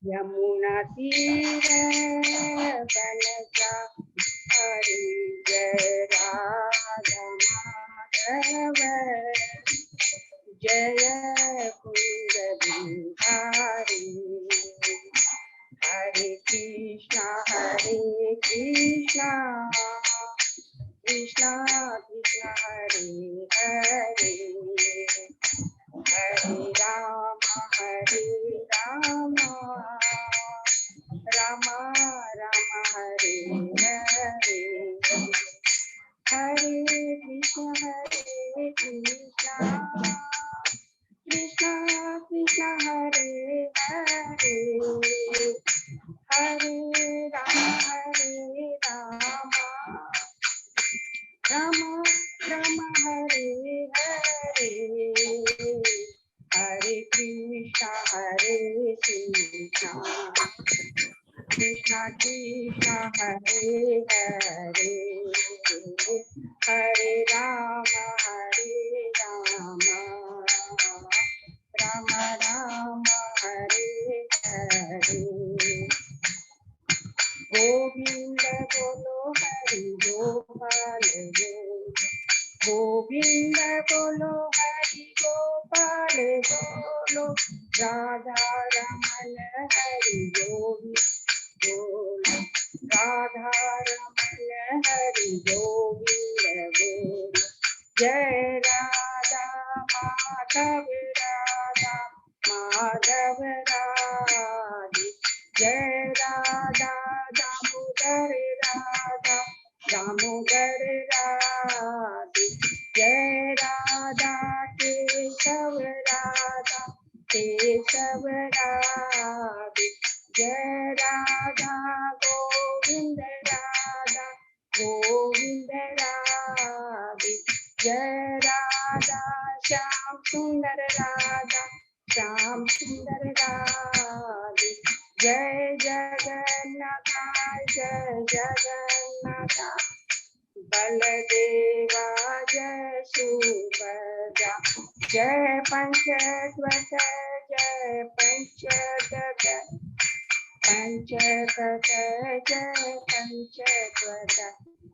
यमुना तीर बनता हरि जय राधा माधव जय कुंज बिहारी हरे कृष्णा कृष्णा कृष्णा हरे हरे हरे राम राम राम हरे हरे हरे कृष्णा कृष्णा कृष्णा हरे हरे हरे राम राम हरे हरे हरे कृष्णा कृष्णा कृष्णा हरे हरे हरे राम राम हरे हरे गोविंद बोलो हरि गोपाल गोविंद बोलो हरि गोपाल बोलो राधा रमन हरि गोविंद बोलो राधा रमन हरि गोविंद बोलो जय राधा माधव राधे जय राधा दामोदर राधे जय राधा केशव राधे जय राधा गोविंद राधे जय राधा श्याम सुंदर राधे जय जगन्नाथ बलदेवा जय सुभद्रा जय पंचद्वत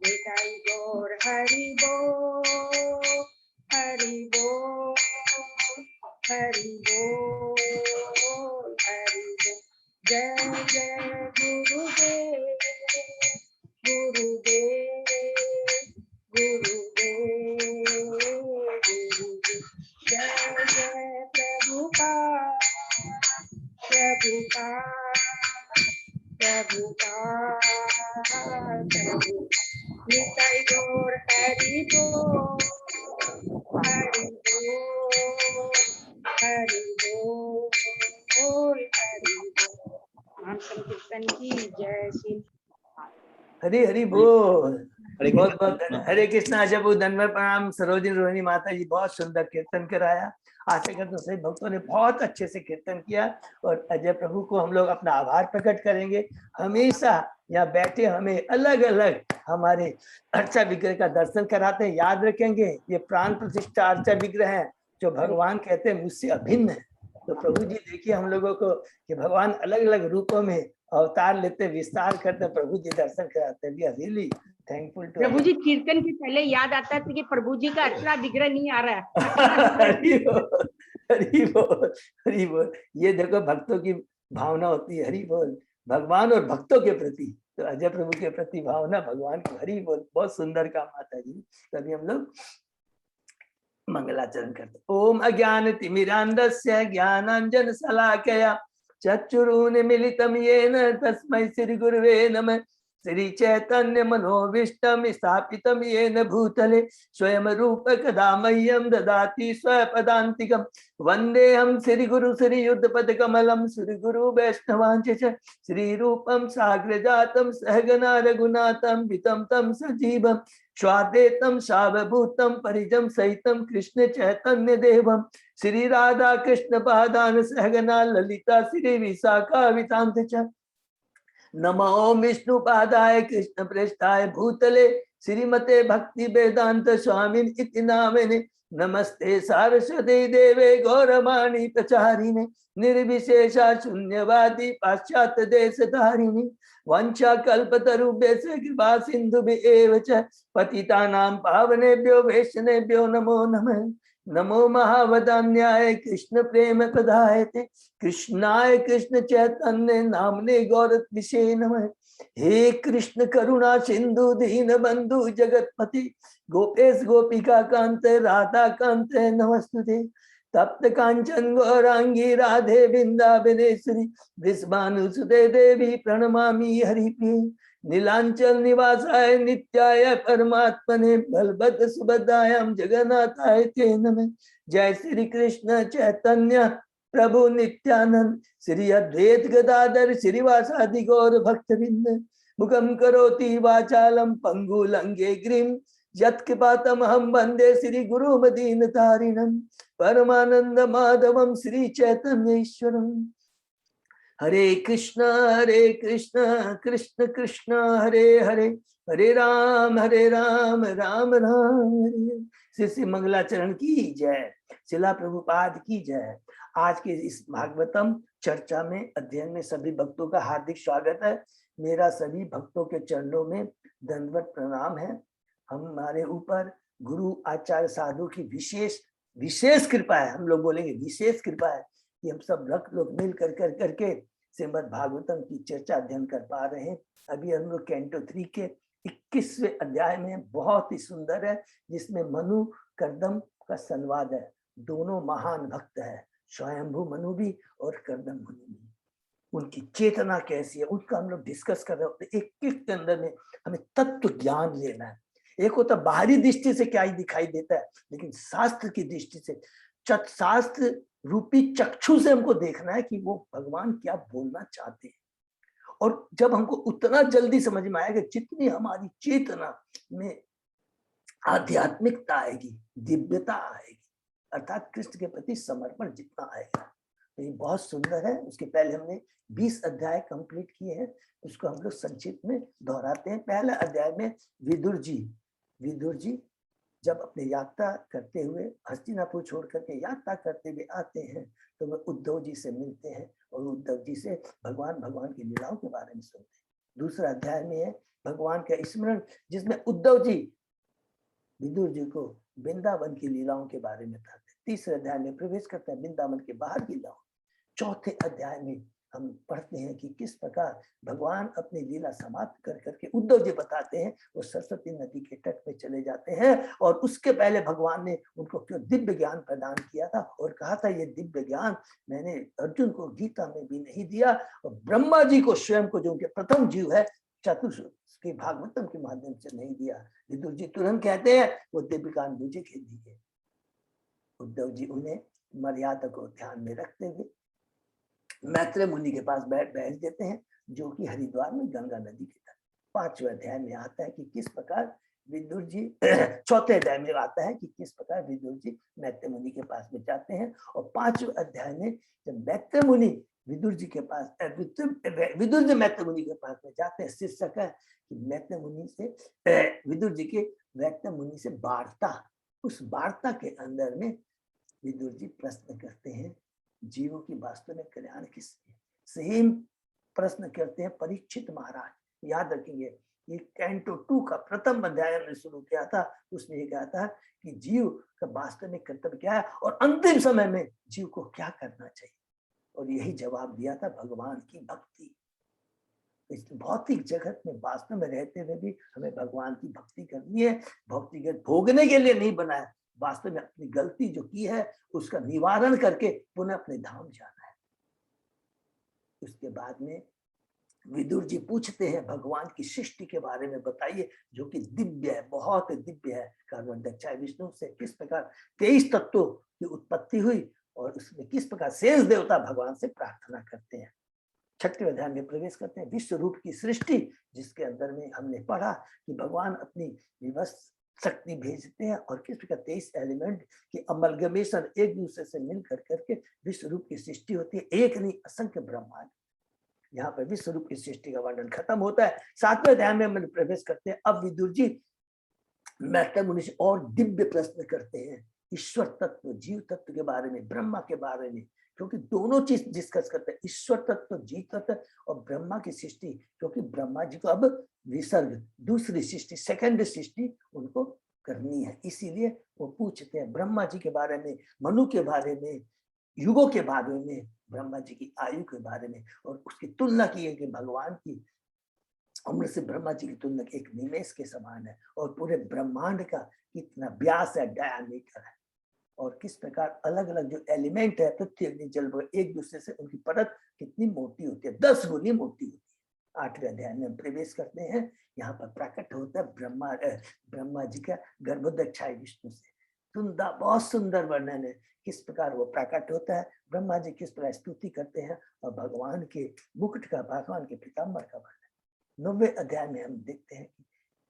निताई गौर हरि बोल हरि बोल हरि बोल हरि बोल जय जय गुरुदेव जय जय प्रभुपाद निताई गौर हरि बोल हरि बोल हरि बोल हरि बोल। नाम संकीर्तन की जय श्री हरि बोल। बहुत बहुत हरे कृष्णा जबू धन्यवाद प्रणाम। सरोजिनी रोहिणी माता जी बहुत सुंदर कीर्तन कराया। आशा करते सभी भक्तों ने बहुत अच्छे से कीर्तन किया और अजय प्रभु को हम लोग अपना आभार प्रकट करेंगे। हमेशा यहाँ बैठे हमें अलग अलग हमारे अर्चा विग्रह का दर्शन कराते हैं। याद रखेंगे ये प्राण प्रतिष्ठा अर्चा विग्रह है जो भगवान कहते हैं मुझसे अभिन्न है। तो प्रभु जी देखिए हम लोगों को कि भगवान अलग अलग रूपों में अवतार लेते विस्तार करते प्रभु जी दर्शन कराते हैं। We are really thankful to Prabhu ji. कीर्तन के पहले याद आता है कि प्रभु जी का अर्चा विग्रह नहीं आ रहा है। हरि बोल। ये देखो भक्तों की भावना होती है। हरि बोल भगवान और भक्तों के प्रति। तो अजय प्रभु के प्रति भावना भगवान की। हरि बोल बहुत सुंदर काम माता जी। तभी हम लोग मंगलाचरण करते। ओम अज्ञान तिमिरांधस्य ज्ञानांजन शलाकया चक्षुरुन्मीलितं येन तस्मै श्री गुरुवे नमः। श्री चैतन्य मनोभीष्टं स्थापितं येन भूतले स्वयं रूप कदा मह्यं ददाति स्वपदान्तिकं। वन्देऽहं श्री गुरु श्री युद्धपद कमलं श्री गुरु वैष्णवांच श्री रूपं साग्रजातं सहगना रघुनाथं वितं तं सजीवं स्वाद्वैतं सावभूतं परिजं सहितं कृष्ण चैतन्य देवं श्री राधा कृष्ण पादान सहगना ललिता श्री विशाखावितां च। नमो विष्णु पादाय कृष्ण प्रेष्ठाय भूतले श्रीमते भक्ति वेदांत स्वामिन इति नामिने। नमस्ते सारस्वती देवे गौरवाणी प्रचारिणे। निर्विशेषा शून्यवादी पाश्चात्य देश धारिणी। वंशा कल्पतरुभ्यश्च कृपा सिन्धुभ्येव च पतितानां पावनेभ्यो वैष्णवेभ्यो नमो नमः। नमो महावदान्याय कृष्ण प्रेम प्रदायते कृष्णाय कृष्ण चैतन्य नामने गौरत्विषे नमः। हे कृष्ण करुणा सिंधु दीन बंधु जगतपति गोपेश गोपिका कांत राधा कांत नमस्तुते। तप्त कांचन गौरांगी राधे वृंदावनेश्वरी वृषभानुसुते देवी प्रणमामि हरिप्रिये। नीलांचल निवासाय नित्याय परमात्मने बलभद्र सुभद्रायां जगन्नाथाय ते नमः। जय श्री कृष्ण चैतन्य प्रभु नित्यानंद श्री अद्वैत गदाधर श्रीवासादि गौर भक्तवृंद। मुखम करोति वाचालम पंगु लंगे गिरिम यत्कृपातमहं वंदे श्री गुरु मदीन तारिणम परमानंद माधवम श्री चैतन्येश्वरम। हरे कृष्ण कृष्ण कृष्ण हरे हरे हरे राम राम राम हरे। श्री श्री मंगलाचरण की जय। शिला प्रभुपाद की जय। आज के इस भागवतम चर्चा में अध्ययन में सभी भक्तों का हार्दिक स्वागत है। मेरा सभी भक्तों के चरणों में दंडवत प्रणाम है। हमारे ऊपर गुरु आचार्य साधु की विशेष कृपा है। हम लोग बोलेंगे विशेष कृपा है कि हम सब लोग मिल करके श्रीमद् भागवतम की चर्चा अध्ययन कर पा रहे हैं। अभी हम लोग कैंटो 3 के 21वें अध्याय में, बहुत ही सुंदर है, जिसमें मनु कर्दम का संवाद है। दोनों महान भक्त है, स्वयंभू मनु भी और कर्दम मुनि भी। उनकी चेतना कैसी है उनका हम लोग डिस्कस कर रहे होते। एक के अंदर में हमें तत्व ज्ञान लेना है। एक होता बाहरी दृष्टि से क्या ही दिखाई देता है, लेकिन शास्त्र की दृष्टि से, शास्त्र रूपी चक्षु से हमको देखना है कि वो भगवान क्या बोलना चाहते हैं। और जब हमको उतना जल्दी समझ में आएगा, जितनी हमारी चेतना में आध्यात्मिकता आएगी, दिव्यता आएगी, अर्थात कृष्ण के प्रति समर्पण जितना आएगा, तो ये बहुत सुंदर है। उसके पहले हमने 20 अध्याय कंप्लीट किए हैं, उसको हम लोग संक्षिप्त में दोहराते हैं। पहला अध्याय में विदुर जी जब अपने यात्रा करते हुए हस्तिनापुर छोड़ करके यात्रा करते हुए आते हैं, तो वह उद्धव जी से मिलते हैं और उद्धव जी से भगवान की लीलाओं के बारे में सुनते हैं। दूसरा अध्याय में है भगवान का स्मरण, जिसमें उद्धव जी विदुर जी को वृंदावन की लीलाओं के बारे में बताते हैं। तीसरे अध्याय में प्रवेश करते हैं वृंदावन के बाहर की लीलाओं। चौथे अध्याय में हम पढ़ते हैं कि किस प्रकार भगवान अपनी लीला समाप्त कर करके, उद्धव जी बताते हैं, वो सरस्वती नदी के तट पे चले जाते हैं। और उसके पहले भगवान ने उनको क्यों दिव्य ज्ञान प्रदान किया था और कहा था ये दिव्य ज्ञान मैंने अर्जुन को गीता में भी नहीं दिया, और ब्रह्मा जी को स्वयं को, जो उनके प्रथम जीव है, चतुर्थ भागवतम के माध्यम से नहीं दिया। विदुर जी तुरंत कहते हैं वो दिव्य ज्ञान मुझे के दिए। उद्धव जी उन्हें मर्यादा को ध्यान में रखते हुए मैत्रेय मुनि के पास बैठ देते हैं, जो कि हरिद्वार में गंगा नदी के तट। 5वें अध्याय में आता है कि किस प्रकार विदुर जी चौथे अध्याय में आता है कि किस प्रकार विदुर जी मैत्रेय मुनि के पास में जाते हैं। और 5वें अध्याय में जब मैत्रेय मुनि विदुर जी के पास, विदुर जी मैत्रेय मुनि के पास में जाते हैं, शीर्षक है कि मैत्रेय मुनि से, विदुर जी के मैत्रेय मुनि से वार्ता। उस वार्ता के अंदर में विदुर जी प्रश्न करते हैं, जीवों की वास्तव में कल्याण किस लिए। सेम प्रश्न करते हैं परीक्षित महाराज। याद रखेंगे ये कैंटो 2 का प्रथम अध्याय में शुरू किया था, उसमें ये कहा था कि जीव का वास्तव में कर्तव्य क्या है और अंतिम समय में जीव को क्या करना चाहिए। और यही जवाब दिया था भगवान की भक्ति। इस भौतिक जगत में वास्तव में रहते हुए भी हमें भगवान की भक्ति करनी है। भक्ति भोगने के लिए नहीं बना है, वास्तव में अपनी गलती जो की है उसका निवारण करके पुनः अपने धाम जाना है। उसके बाद में विदुर जी पूछते हैं भगवान की सृष्टि के बारे में बताइए, जो कि दिव्य है, बहुत दिव्य है। कार्बन दक्षाय विष्णु से किस प्रकार 23 तत्वों की उत्पत्ति हुई और उसमें किस प्रकार शेष देवता भगवान से प्रार्थना करते हैं। 6वें अध्याय में प्रवेश करते हैं विश्व रूप की सृष्टि, जिसके अंदर में हमने पढ़ा कि भगवान अपनी विवश शक्ति भेजते हैं और किस प्रकार 23 एलिमेंट की अमलगमेशन एक दूसरे से मिल करके विश्व रूप की सृष्टि होती है। एक नहीं, असंख्य ब्रह्मांड। यहाँ पर विश्व रूप की सृष्टि का वर्णन खत्म होता है। 7वें अध्याय में हम प्रवेश करते हैं। अब विदुर जी मैत्रेय मुनि से और दिव्य प्रश्न करते हैं ईश्वर तत्व, जीव तत्व के बारे में, ब्रह्मा के बारे में, क्योंकि दोनों चीज डिस्कस करते हैं, ईश्वर तत्व, जीव तत्व और ब्रह्मा की सृष्टि, क्योंकि ब्रह्मा जी को अब विसर्ग, दूसरी सृष्टि, सेकेंड सृष्टि उनको करनी है। इसीलिए वो पूछते हैं ब्रह्मा जी के बारे में, मनु के बारे में, युगों के बारे में, ब्रह्मा जी की आयु के बारे में, और उसकी तुलना की है कि भगवान की उम्र से ब्रह्मा जी की तुलना एक निमेष के समान है, और पूरे ब्रह्मांड का कितना व्यास है, डायमीटर है, और किस प्रकार अलग अलग जो एलिमेंट है पृथ्वी, अग्नि, जल, एक दूसरे से उनकी परत कितनी मोटी होती है, 10 गुनी मोटी होती है। 8वें अध्याय में हम प्रवेश करते हैं। यहाँ पर प्रकट होता है ब्रह्मा जी का गर्भोदक्षाय विष्णु से सुंदर, बहुत सुंदर वर्णन है किस प्रकार वो प्रकट होता है, ब्रह्मा जी किस प्रकार स्तुति करते हैं, और भगवान के मुकुट का, भगवान के पीताम्बर का वर्णन 9वें अध्याय में हम देखते हैं कि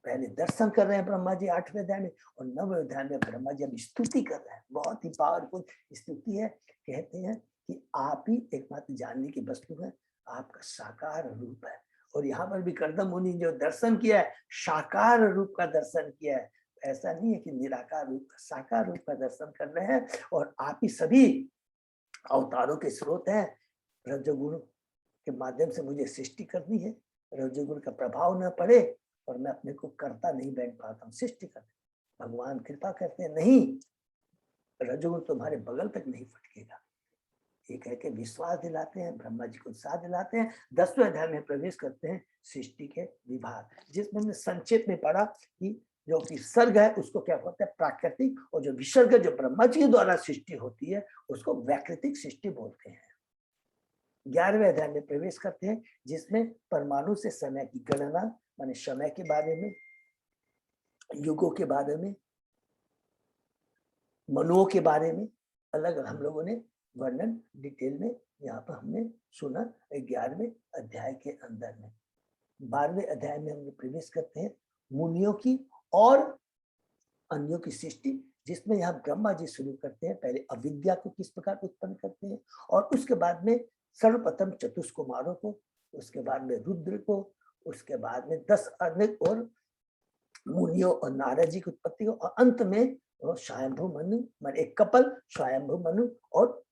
पहले दर्शन कर रहे हैं ब्रह्मा जी 8वें अध्याय में, और 9वें अध्याय में ब्रह्मा जी अब स्तुति कर रहे हैं। बहुत ही पावरफुल स्तुति है। कहते हैं कि आप ही एकमात्र जानने की वस्तु है, आपका साकार रूप है। और यहाँ पर भी कर्दम मुनि जो दर्शन किया है, साकार रूप का दर्शन किया है, ऐसा नहीं है कि निराकार रूप का, साकार रूप का दर्शन कर रहे हैं। और आप ही सभी अवतारों के स्रोत हैं। रजोगुण के माध्यम से मुझे सृष्टि करनी है, रजोगुण का प्रभाव न पड़े और मैं अपने को करता नहीं बैठ पाता हूँ, सृष्टि करते भगवान कृपा करते हैं, नहीं रजोगुण तुम्हारे बगल तक नहीं फटकेगा, ये कह के विश्वास दिलाते हैं, ब्रह्मा जी को उत्साह दिलाते हैं। 10वें अध्याय में प्रवेश करते हैं सृष्टि के विभाग, जिसमें हमने संक्षेप में पढ़ा कि जो कि सर्ग है उसको क्या बोलते हैं, प्राकृतिक, और जो विसर्ग जो ब्रह्मा जी द्वारा सृष्टि होती है उसको वैकृतिक सृष्टि बोलते हैं। 11वें अध्याय में प्रवेश करते हैं, जिसमें परमाणु से समय की गणना, माने समय के बारे में, युगों के बारे में, मनुओं के बारे में अलग हम लोगों ने वर्णन डिटेल में यहाँ पर हमने सुना 11वें अध्याय के अंदर में। 12वें अध्याय में हम प्रवेश करते हैं मुनियों की और अन्यों की सृष्टि, जिसमें यहाँ ब्रह्मा जी शुरू करते हैं, पहले अविद्या को किस प्रकार उत्पन्न करते हैं, और उसके बाद में सर्वप्रथम चतुष्कुमारों को, उसके बाद में रुद्र को, उसके बाद में 10 अन्य और मुनियों और नारद जी की उत्पत्ति को, और अंत में स्वयंभू मनु, मान एक कपल स्वयंभू मनु और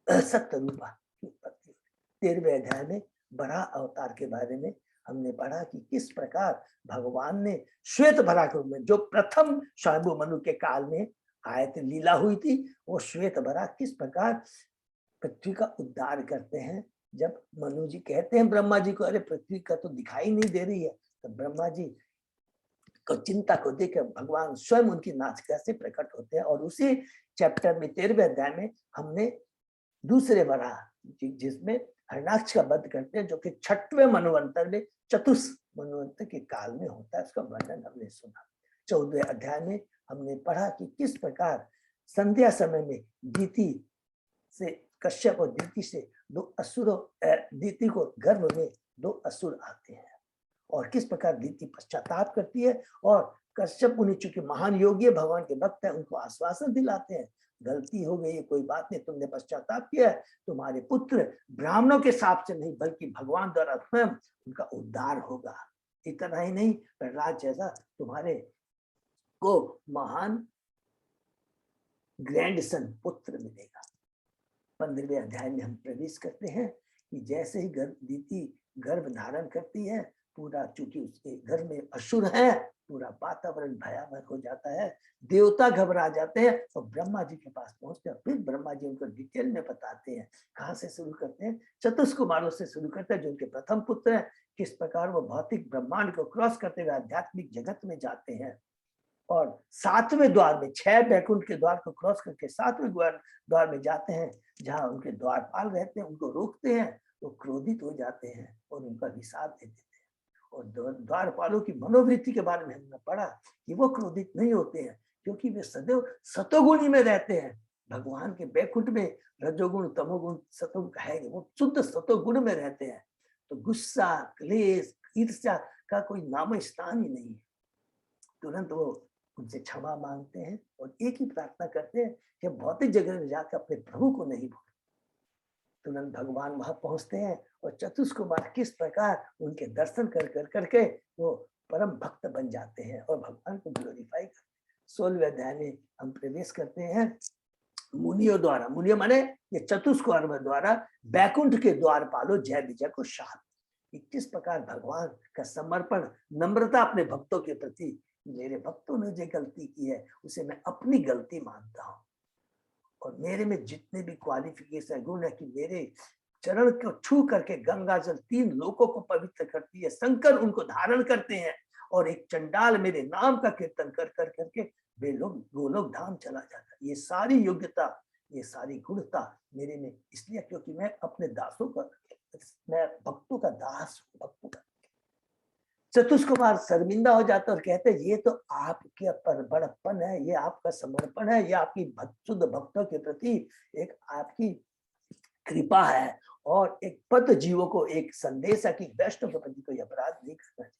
सत्यरूपा की उत्पत्ति। 13वें अध्याय में बड़ा अवतार के बारे में हमने पढ़ा कि किस प्रकार भगवान ने श्वेत भरा रूप में, जो प्रथम स्वयंभू मनु के काल में आयत लीला हुई थी, वो श्वेत भरा किस प्रकार पृथ्वी का उद्धार करते हैं। जब मनु जी कहते हैं ब्रह्मा जी को, अरे पृथ्वी का तो दिखाई नहीं दे रही है, तो ब्रह्मा जी को चिंता को देखकर भगवान स्वयं उनकी नाचिका से प्रकट होते हैं। और उसी चैप्टर में 13वें अध्याय में हमने दूसरे वराह जिसमें हरणाक्ष का वध करते हैं, जो कि 6वें मनवंतर में चतुर्थ मनवंतर के काल में होता है, उसका वर्णन हमने सुना। 14वें अध्याय में हमने पढ़ा कि किस प्रकार संध्या समय में दीति से, कश्यप और दीति से दो असुरों, दीति को गर्भ में 2 असुर आते हैं, और किस प्रकार दीति पश्चाताप करती है, और कश्यप मुनि चूंकि महान योगी है, भगवान के भक्त है, उनको आश्वासन दिलाते हैं, गलती हो गई है, कोई बात नहीं, तुमने पश्चाताप किया है, तुम्हारे पुत्र ब्राह्मणों के साप से नहीं बल्कि भगवान द्वारा स्वयं उनका उद्धार होगा। इतना ही नहीं, प्रहलाद जैसा तुम्हारे को महान ग्रैंडसन पुत्र मिलेगा। 15वें अध्याय में हम प्रवेश करते हैं कि जैसे ही दीति गर्भ धारण करती है, पूरा चूंकि उसके घर में असुर है, पूरा वातावरण भयावह हो जाता है, देवता घबरा जाते हैं और ब्रह्मा जी के पास पहुंचते हैं। फिर ब्रह्मा जी उनको डिटेल में बताते हैं, कहाँ से शुरू करते हैं, चतुष्कुमारों से शुरू करते हैं, जो उनके प्रथम पुत्र हैं, किस प्रकार वो भौतिक ब्रह्मांड को क्रॉस करते हुए आध्यात्मिक जगत में जाते हैं, और 7वें द्वार में, 6 बैकुंठ के द्वार को क्रॉस करके 7वें द्वार में जाते हैं, जहां उनके द्वारपाल रहते हैं, उनको रोकते हैं, वो क्रोधित हो जाते हैं और उनका हिसाब दे देते हैं। और द्वारपालों की मनोवृत्ति के बारे में हमने पढ़ा कि वो क्रोधित नहीं होते हैं, क्योंकि वे सदैव सतोगुणी में रहते हैं। भगवान के बैकुंठ में रजोगुण, तमोगुण, सतोगुण है, वो शुद्ध सतोगुण में रहते हैं, तो गुस्सा, क्लेश, ईर्ष्या का कोई नाम स्थान ही नहीं है। तुरंत वो उनसे क्षमा मांगते हैं और एक ही प्रार्थना करते हैं कि भौतिक जगत में जाकर अपने प्रभु को नहीं भूलें। तुरंत भगवान वहां पहुंचते हैं और चतुष्कुमार किस प्रकार उनके दर्शन करके वो परम भक्त बन जाते हैं और भगवान को ग्लोरीफाई करते हैं। 16वें अध्याय में हम प्रवेश करते हैं मुनियों द्वारा, मुनियों माने ये चतुष्कर्म द्वारा बैकुंठ के द्वारपालो जय विजय को शांत। कि किस प्रकार भगवान का समर्पण, नम्रता अपने भक्तों के प्रति, मेरे भक्तों ने जो गलती की है उसे मैं अपनी गलती मानता हूँ और मेरे में जितने भी क्वालिफिकेशन गुण है कि मेरे चरण को छू करके गंगा जल 3 लोकों को पवित्र करती है, शंकर उनको धारण करते हैं और एक चंडाल मेरे नाम का कीर्तन कर कर करके वे लोग गोलोक धाम चला जाता है। ये सारी योग्यता, ये सारी गुणता मेरे में इसलिए क्योंकि मैं अपने दासों का, मैं भक्तों का दास हूँ, भक्तों का। चतुष्कुमार शर्मिंदा हो जाता और कहते ये तो आपके पर बड़प्पन है, ये आपका समर्पण है, ये आपकी शुद्ध भक्तों के प्रति एक आपकी कृपा है और एक पद जीवों को एक संदेश है कि वैष्णव के प्रति कोई अपराध नहीं करना चाहिए।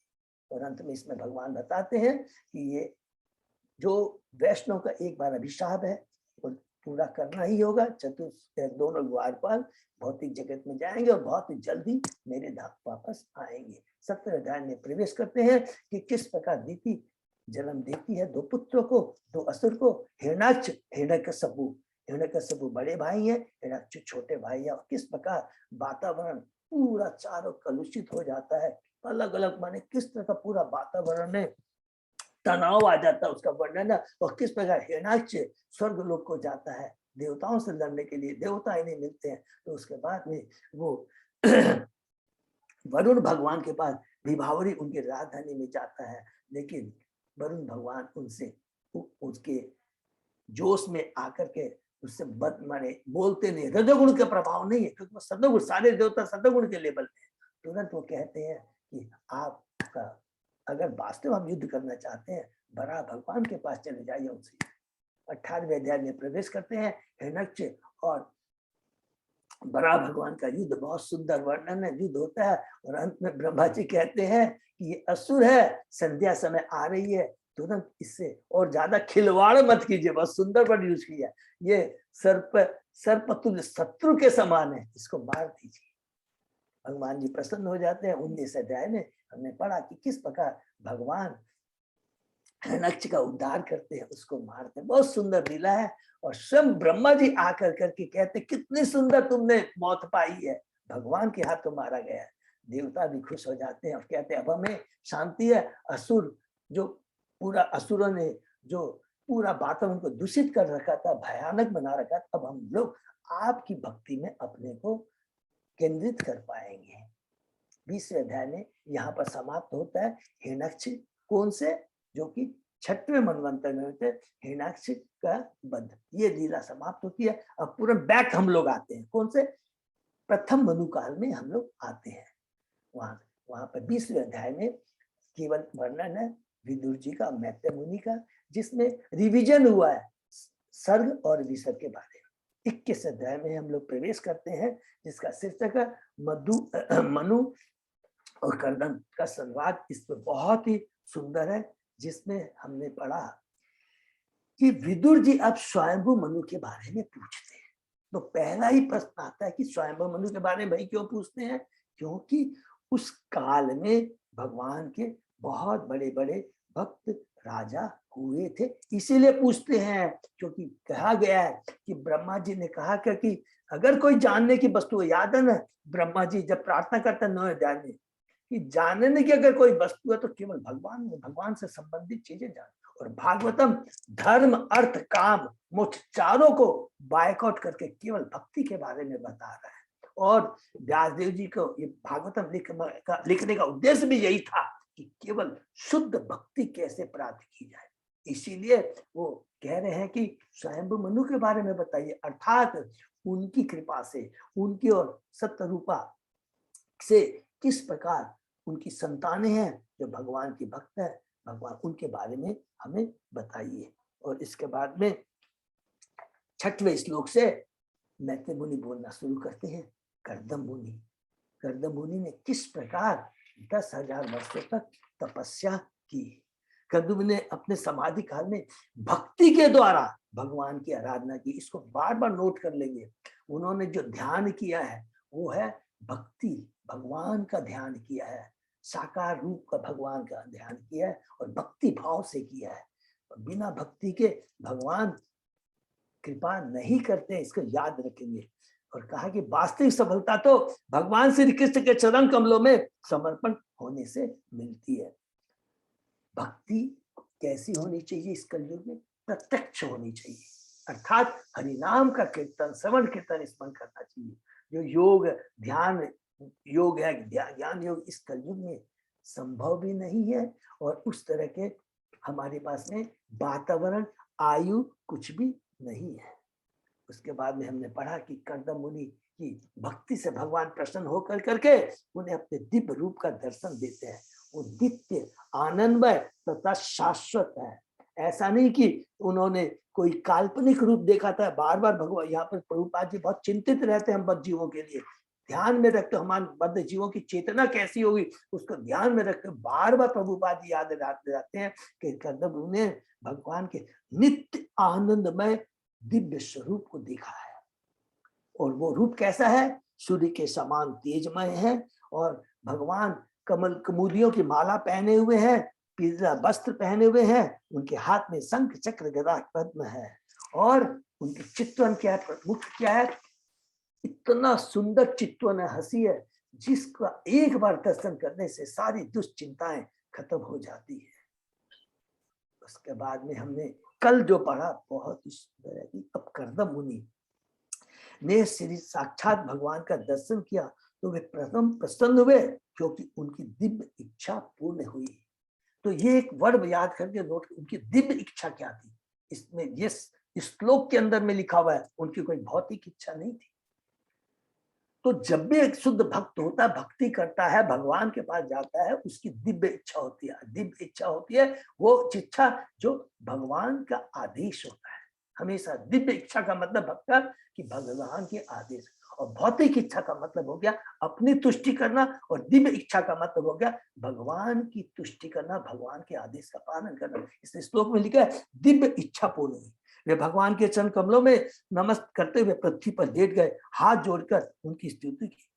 और अंत में इसमें भगवान बताते हैं कि ये जो वैष्णव का एक बार अभिशाप है वो पूरा करना ही होगा। दोनों द्वारपाल भौतिक जगत में जाएंगे और बहुत ही जल्दी मेरे धाम वापस आएंगे। 17वें अध्याय में प्रवेश करते हैं कि किस प्रकार दीति जन्म देती है 2 पुत्रों को, 2 असुर को, हिरण्याक्ष, हिरण्यकशिपु बड़े भाई हैं, हिरण्याक्ष छोटे भाई हैं। और किस प्रकार वातावरण पूरा चारों कलुषित हो जाता है, अलग अलग माने किस तरह का पूरा वातावरण में तनाव आ जाता है, उसका वर्णन है। और किस प्रकार हिरण्याक्ष स्वर्ग लोक को जाता है देवताओं से लड़ने के लिए, देवता ही नहीं मिलते हैं। तो उसके बाद में वो वरुण भगवान के पास विभावरी उनकी राजधानी में जाता है, लेकिन वरुण भगवान उनसे उसके जोश में आकर के उससे बद माने बोलते नहीं, रजोगुण का प्रभाव नहीं है क्योंकि वो सतोगुण, सारे देवता सतोगुण के लेवल में। तुरंत वो कहते हैं कि आपका अगर वास्तव हम युद्ध करना चाहते हैं बराह भगवान के पास चले जाइए उनसे। 18वें अध्याय में प्रवेश करते हैं। हिरण्याक्ष और बराह भगवान का युद्ध, बहुत सुंदर वर्णन है, युद्ध होता है और अंत में ब्रह्मा जी कहते हैं कि ये असुर है, संध्या समय आ रही है, तुरंत इससे और ज्यादा खिलवाड़ मत कीजिए। बहुत सुंदर वर्ड यूज किया, ये सर्पतुल्य शत्रु के समान है, इसको मार दीजिए। भगवान जी प्रसन्न हो जाते हैं। 19 अध्याय में हमने पढ़ा कि किस प्रकार भगवान हिरण्याक्ष का उद्धार करते हैं, उसको मारते हैं। बहुत सुंदर लीला है। और स्वयं ब्रह्मा जी आकर करके कहते कितनी सुंदर तुमने मौत पाई है, भगवान के हाथों मारा गया है। देवता भी खुश हो जाते हैं और कहते हैं अब हमें शांति है। असुर जो पूरा, असुरों ने जो पूरा वातावरण को दूषित कर रखा था, भयानक बना रखा था, अब हम लोग आपकी भक्ति में अपने को केंद्रित कर पाएंगे। 20वें अध्याय में यहाँ पर समाप्त होता है हिरण्याक्ष कौन से, जो कि 6वें मनवंतर में होते हैं, हिरण्याक्ष का वध। ये लीला समाप्त होती है। अब पूरा बैक हम लोग आते हैं, कौन से, प्रथम मनु काल में हम लोग आते हैं। वहां पर 20वें अध्याय में केवल वर्णन है विदुर जी का, मैत्रेय मुनि का, जिसमें रिवीजन हुआ है सर्ग और विसर्ग के बारे में। 21 अध्याय में हम लोग प्रवेश करते हैं, जिसका शीर्षक है मनु और कर्दम का संवाद। इसमें बहुत ही सुंदर है, जिसमें हमने पढ़ा कि विदुर जी अब स्वयंभू मनु के बारे में पूछते हैं। तो पहला ही प्रश्न आता है कि स्वयंभू मनु के बारे में भाई क्यों पूछते हैं, क्योंकि उस काल में भगवान के बहुत बड़े बड़े भक्त राजा हुए थे, इसीलिए पूछते हैं। क्योंकि कहा गया है कि ब्रह्मा जी ने कहा कि अगर कोई जानने की वस्तु, याद है ना ब्रह्मा जी जब प्रार्थना करते हैं 9वें अध्याय में कि जानने की अगर कोई वस्तु है तो केवल भगवान में, भगवान से संबंधित चीजें जान। और भागवतम धर्म अर्थ काम मोक्ष चारों को बायकआउट करके केवल भक्ति के बारे में बता रहा है। और व्यासदेव जी को ये भागवतम लिखने का उद्देश्य भी यही था कि केवल शुद्ध भक्ति कैसे प्राप्त की जाए। इसीलिए वो कह रहे हैं कि स्वयंभू मनु के बारे में बताइए, अर्थात उनकी कृपा से, उनकी और सत्यरूपा से किस प्रकार उनकी संतानें हैं जो भगवान की भक्त है, भगवान उनके बारे में हमें बताइए। और इसके बाद में 6वें श्लोक से मैत्रेय मुनि बोलना शुरू करते हैं। कर्दम मुनि ने किस प्रकार 10,000 वर्षों तक तपस्या की। कर्दम ने अपने समाधि काल में भक्ति के द्वारा भगवान की आराधना की। इसको बार बार नोट कर लेंगे। उन्होंने जो ध्यान किया है वो है भक्ति, भगवान का ध्यान किया है। साकार रूप का भगवान का ध्यान किया है और भक्ति भाव से किया है। बिना भक्ति के भगवान कृपा नहीं करते, इसको याद रखेंगे। और कहा कि वास्तविक सफलता तो भगवान श्री कृष्ण के चरण कमलों में समर्पण होने से मिलती है। भक्ति कैसी होनी चाहिए इस कलयुग में? प्रत्यक्ष होनी चाहिए, अर्थात हरिनाम का कीर्तन, श्रवण कीर्तन स्मरण करना चाहिए। जो योग ध्यान योग है, ज्ञान योग इस कलयुग में संभव भी नहीं है, और उस तरह के हमारे पास में वातावरण, आयु कुछ भी नहीं है। उसके बाद में हमने पढ़ा कि कर्दम मुनि की भक्ति से भगवान प्रसन्न होकर करके उन्हें अपने दिव्य रूप का दर्शन देते हैं। वो नित्य आनंदमय तथा शाश्वत है। ऐसा नहीं कि उन्होंने कोई काल्पनिक रूप देखा था। बार बार भगवान यहाँ पर प्रभुपाद जी बहुत चिंतित रहते हैं हम बद्ध जीवों के लिए। ध्यान में रखते हमारे बद्ध जीवों की चेतना कैसी होगी उसको ध्यान में रखते बार बार प्रभुपाद जी याद दिलाते जाते हैं कि कर्दम ने भगवान के नित्य आनंदमय दिव्य स्वरूप को देखा है। और वो रूप कैसा है? सूर्य के समान तेजमय है, और भगवान कमल कुमुदियों की माला पहने हुए हैं, पीला वस्त्र पहने हुए हैं, उनके हाथ में शंख चक्र गदा पद्म है, और उनके चित्वन क्या है, मुख क्या है? इतना सुंदर चित्वन है, हंसी है, जिसका एक बार दर्शन करने से सारी दुश्चिंताएं खत्म हो जाती है। उसके बाद में हमने कल जो पढ़ा बहुत ही सुंदर है कि अब कर्दम मुनि ने श्री साक्षात भगवान का दर्शन किया तो वे प्रथम प्रसन्न हुए क्योंकि उनकी दिव्य इच्छा पूर्ण हुई। तो ये एक वर्ड याद करके नोट, उनकी दिव्य इच्छा क्या थी? इसमें ये श्लोक के अंदर में लिखा हुआ है, उनकी कोई भौतिक इच्छा नहीं थी। तो जब भी एक शुद्ध भक्त होता है, भक्ति करता है, भगवान के पास जाता है, उसकी दिव्य इच्छा होती है। दिव्य इच्छा होती है वो इच्छा जो भगवान का आदेश होता है। हमेशा दिव्य इच्छा का मतलब भक्ता कि भगवान के आदेश, और भौतिक इच्छा का मतलब हो गया अपनी तुष्टि करना, और दिव्य इच्छा का मतलब हो गया भगवान की तुष्टि करना, भगवान के आदेश का पालन करना। इस श्लोक में लिखा है दिव्य इच्छा पूर्ण हुई। वे भगवान के चरण कमलों में नमस्कार करते हुए पृथ्वी पर लेट गए, हाथ जोड़कर उनकी स्तुति की।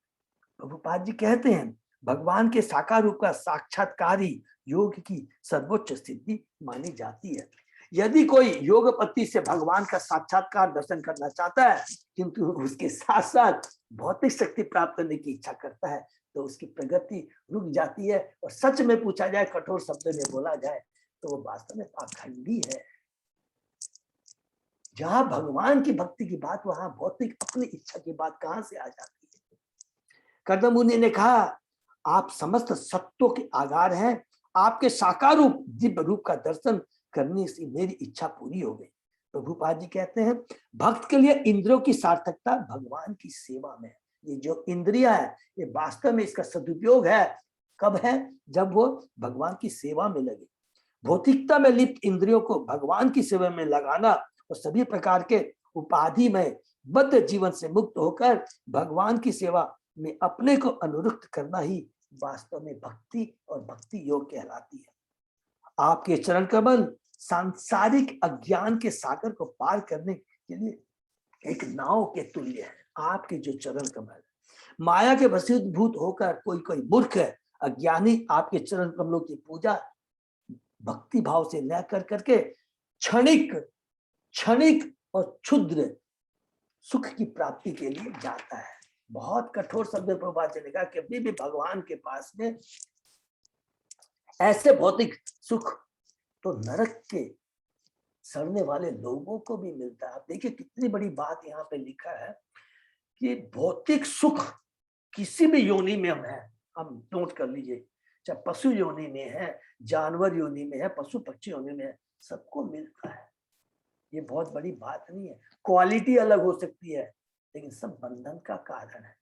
प्रभुपाद जी कहते हैं भगवान के साकार रूप का साक्षात्कारी योग की सर्वोच्च सिद्धि मानी जाती है। यदि कोई योगपति से भगवान का साक्षात्कार दर्शन करना चाहता है किंतु उसके साथ साथ भौतिक शक्ति प्राप्त करने की इच्छा करता है तो उसकी प्रगति रुक जाती है, और सच में पूछा जाए, कठोर शब्द में बोला जाए तो वो वास्तव में पाखंडी है। जहां भगवान की भक्ति की बात वहां भौतिक अपनी इच्छा की बात कहां से आ जाती है? कर्दम मुनि ने कहा आप समस्त सत्यों के आधार हैं, आपके साकार रूप दिव्य रूप का दर्शन करने से मेरी इच्छा पूरी हो गई। प्रभुपाद जी कहते हैं भक्त के लिए इंद्रियों की सार्थकता भगवान की सेवा में। ये जो इंद्रिया है ये वास्तव में इसका सदुपयोग है कब है? जब वो भगवान की सेवा में लगे। भौतिकता में लिप्त इंद्रियों को भगवान की सेवा में लगाना और सभी प्रकार के उपाधि में बद्ध जीवन से मुक्त होकर भगवान की सेवा में अपने को अनुरुक्त करना ही वास्तव में भक्ति और भक्ति योग कहलाती है। आपके चरण कमल सांसारिक अज्ञान के सागर को पार करने के लिए एक नाव के तुल्य है। आपके जो चरण कमल माया के वशीभूत होकर कोई मूर्ख अज्ञानी आपके चरण कमलों की पूजा भक्ति भाव से न कर करके क्षणिक और क्षुद्र सुख की प्राप्ति के लिए जाता है। बहुत कठोर शब्द प्रभुपाद जी ने कहा कभी भी भगवान के पास में ऐसे भौतिक सुख तो नरक के सड़ने वाले लोगों को भी मिलता है। आप देखिए कितनी बड़ी बात यहाँ पे लिखा है कि भौतिक सुख किसी भी योनि में हम है, हम नोट कर लीजिए, चाहे पशु योनि में है, जानवर योनि में है, पशु पक्षी योनि में है, सबको मिलता है। ये बहुत बड़ी बात नहीं है। क्वालिटी अलग हो सकती है लेकिन सब बंधन का कारण है,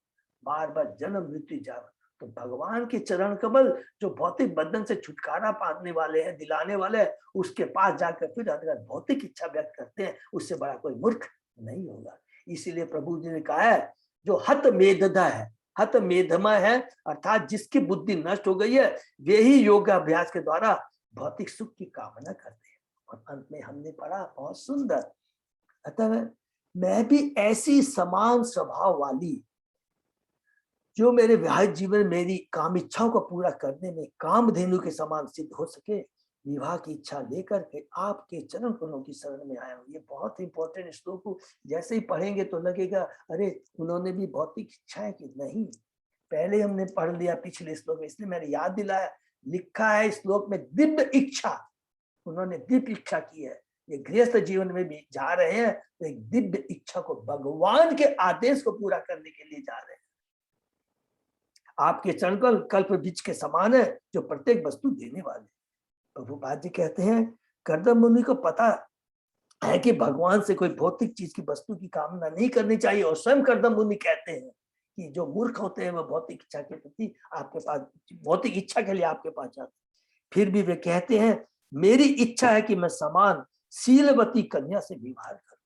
बार बार जन्म मृत्यु जावर। तो भगवान के चरण कमल जो भौतिक बंधन से छुटकारा पाने वाले हैं, दिलाने वाले हैं, उसके पास जाकर फिर अगर भौतिक इच्छा व्यक्त करते हैं उससे बड़ा कोई मूर्ख नहीं होगा। इसीलिए प्रभु जी ने कहा है जो हत मेधदा है, हत मेधमय है, अर्थात जिसकी बुद्धि नष्ट हो गई है वे ही योग अभ्यास के द्वारा भौतिक सुख की कामना करते हैं। और अंत में हमने पढ़ा बहुत सुंदर, अतः मैं भी ऐसी समान स्वभाव वाली जो मेरे विवाहित जीवन में मेरी काम इच्छाओं को पूरा करने में कामधेनु के समान सिद्ध हो सके, विवाह की इच्छा लेकर के आपके चरण कमलों की शरण में आया हूँ। ये बहुत इंपॉर्टेंट श्लोक को जैसे ही पढ़ेंगे तो लगेगा अरे उन्होंने भी भौतिक इच्छा है कि नहीं, पहले हमने पढ़ लिया पिछले श्लोक में, इसलिए मैंने याद दिलाया। लिखा है श्लोक में दिव्य इच्छा, उन्होंने दिव्य इच्छा की है। ये गृहस्थ जीवन में भी जा रहे हैं तो एक दिव्य इच्छा को, भगवान के आदेश को पूरा करने के लिए जा रहे हैं। आपके चरण कल्प वृक्ष के समान है जो प्रत्येक वस्तु देने वाले। प्रभुपाद जी कहते हैं कर्दम मुनि को पता है कि भगवान से कोई भौतिक चीज की वस्तु की कामना नहीं करनी चाहिए, और स्वयं कर्दम मुनि कहते हैं कि जो मूर्ख होते हैं वह भौतिक इच्छा के प्रति आपके पास, भौतिक इच्छा के लिए आपके पास जाते हैं। फिर भी वे कहते हैं मेरी इच्छा है कि मैं समान शीलवती कन्या से विवाह करूं।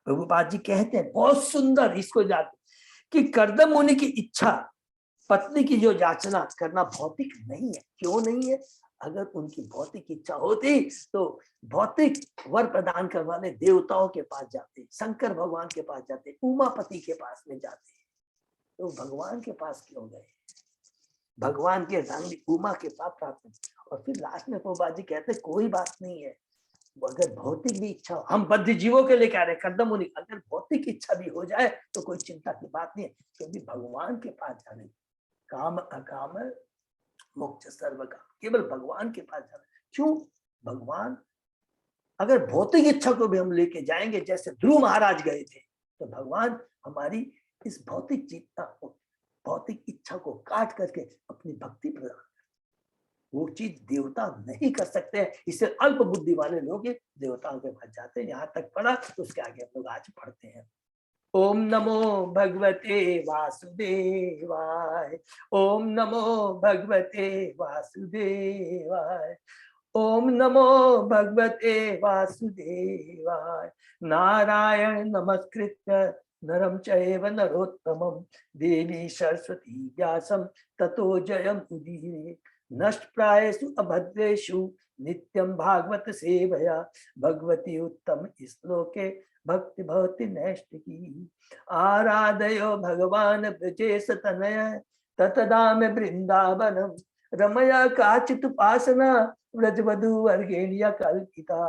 प्रभुपाद जी कहते हैं बहुत सुंदर, इसको जाते कि कर्दम मुनि की इच्छा पत्नी की जो याचना करना भौतिक नहीं है। क्यों नहीं है? अगर उनकी भौतिक इच्छा होती तो भौतिक वर प्रदान करने वाले देवताओं के पास जाते, शंकर भगवान के पास जाते, उमापति के पास में जाते, तो भगवान के पास क्यों गए? भगवान के रानी उमा के पास प्राप्त। और फिर लास्ट में प्रभुपाद जी कहते कोई बात नहीं है, अगर भौतिक भी इच्छा, हम बद्ध जीवों के लिए कह रहे कर्दम मुनि, अगर भौतिक इच्छा भी हो जाए तो कोई चिंता की बात नहीं है, क्योंकि भगवान के पास जाने, काम अकाम मोक्ष सर्व काम, केवल भगवान के पास जाना। क्यों? भगवान, अगर भौतिक इच्छा को भी हम लेके जाएंगे जैसे ध्रुव महाराज गए थे, तो भगवान हमारी इस भौतिक चिंता को, भौतिक इच्छा को काट करके अपनी भक्ति प्रदान, वो चीज देवता नहीं कर सकते। इससे अल्प बुद्धि वाले लोग देवताओं के पास जाते हैं। यहाँ तक पढ़ा तो उसके आगे हम लोग आज पढ़ते हैं। ओम नमो भगवते वासुदेवाय, ओम नमो भगवते वासुदेवाय, ओम नमो भगवते वासुदेवाय। नारायण नमस्कृत्य नरं चैव नरोत्तमं देवी सरस्वती व्यासं ततो जयं उदीरये। नष्टप्रायेषु अभद्रेषु नित्यं भागवत सेवया भगवती उत्तम श्लोके भक्ति भवति नैष्टिकी। आराधयो भगवान ब्रजेश तनय ततदाम वृंदावनम रमया काचित उपासना व्रजवधू वर्गेण्य कल्पिता।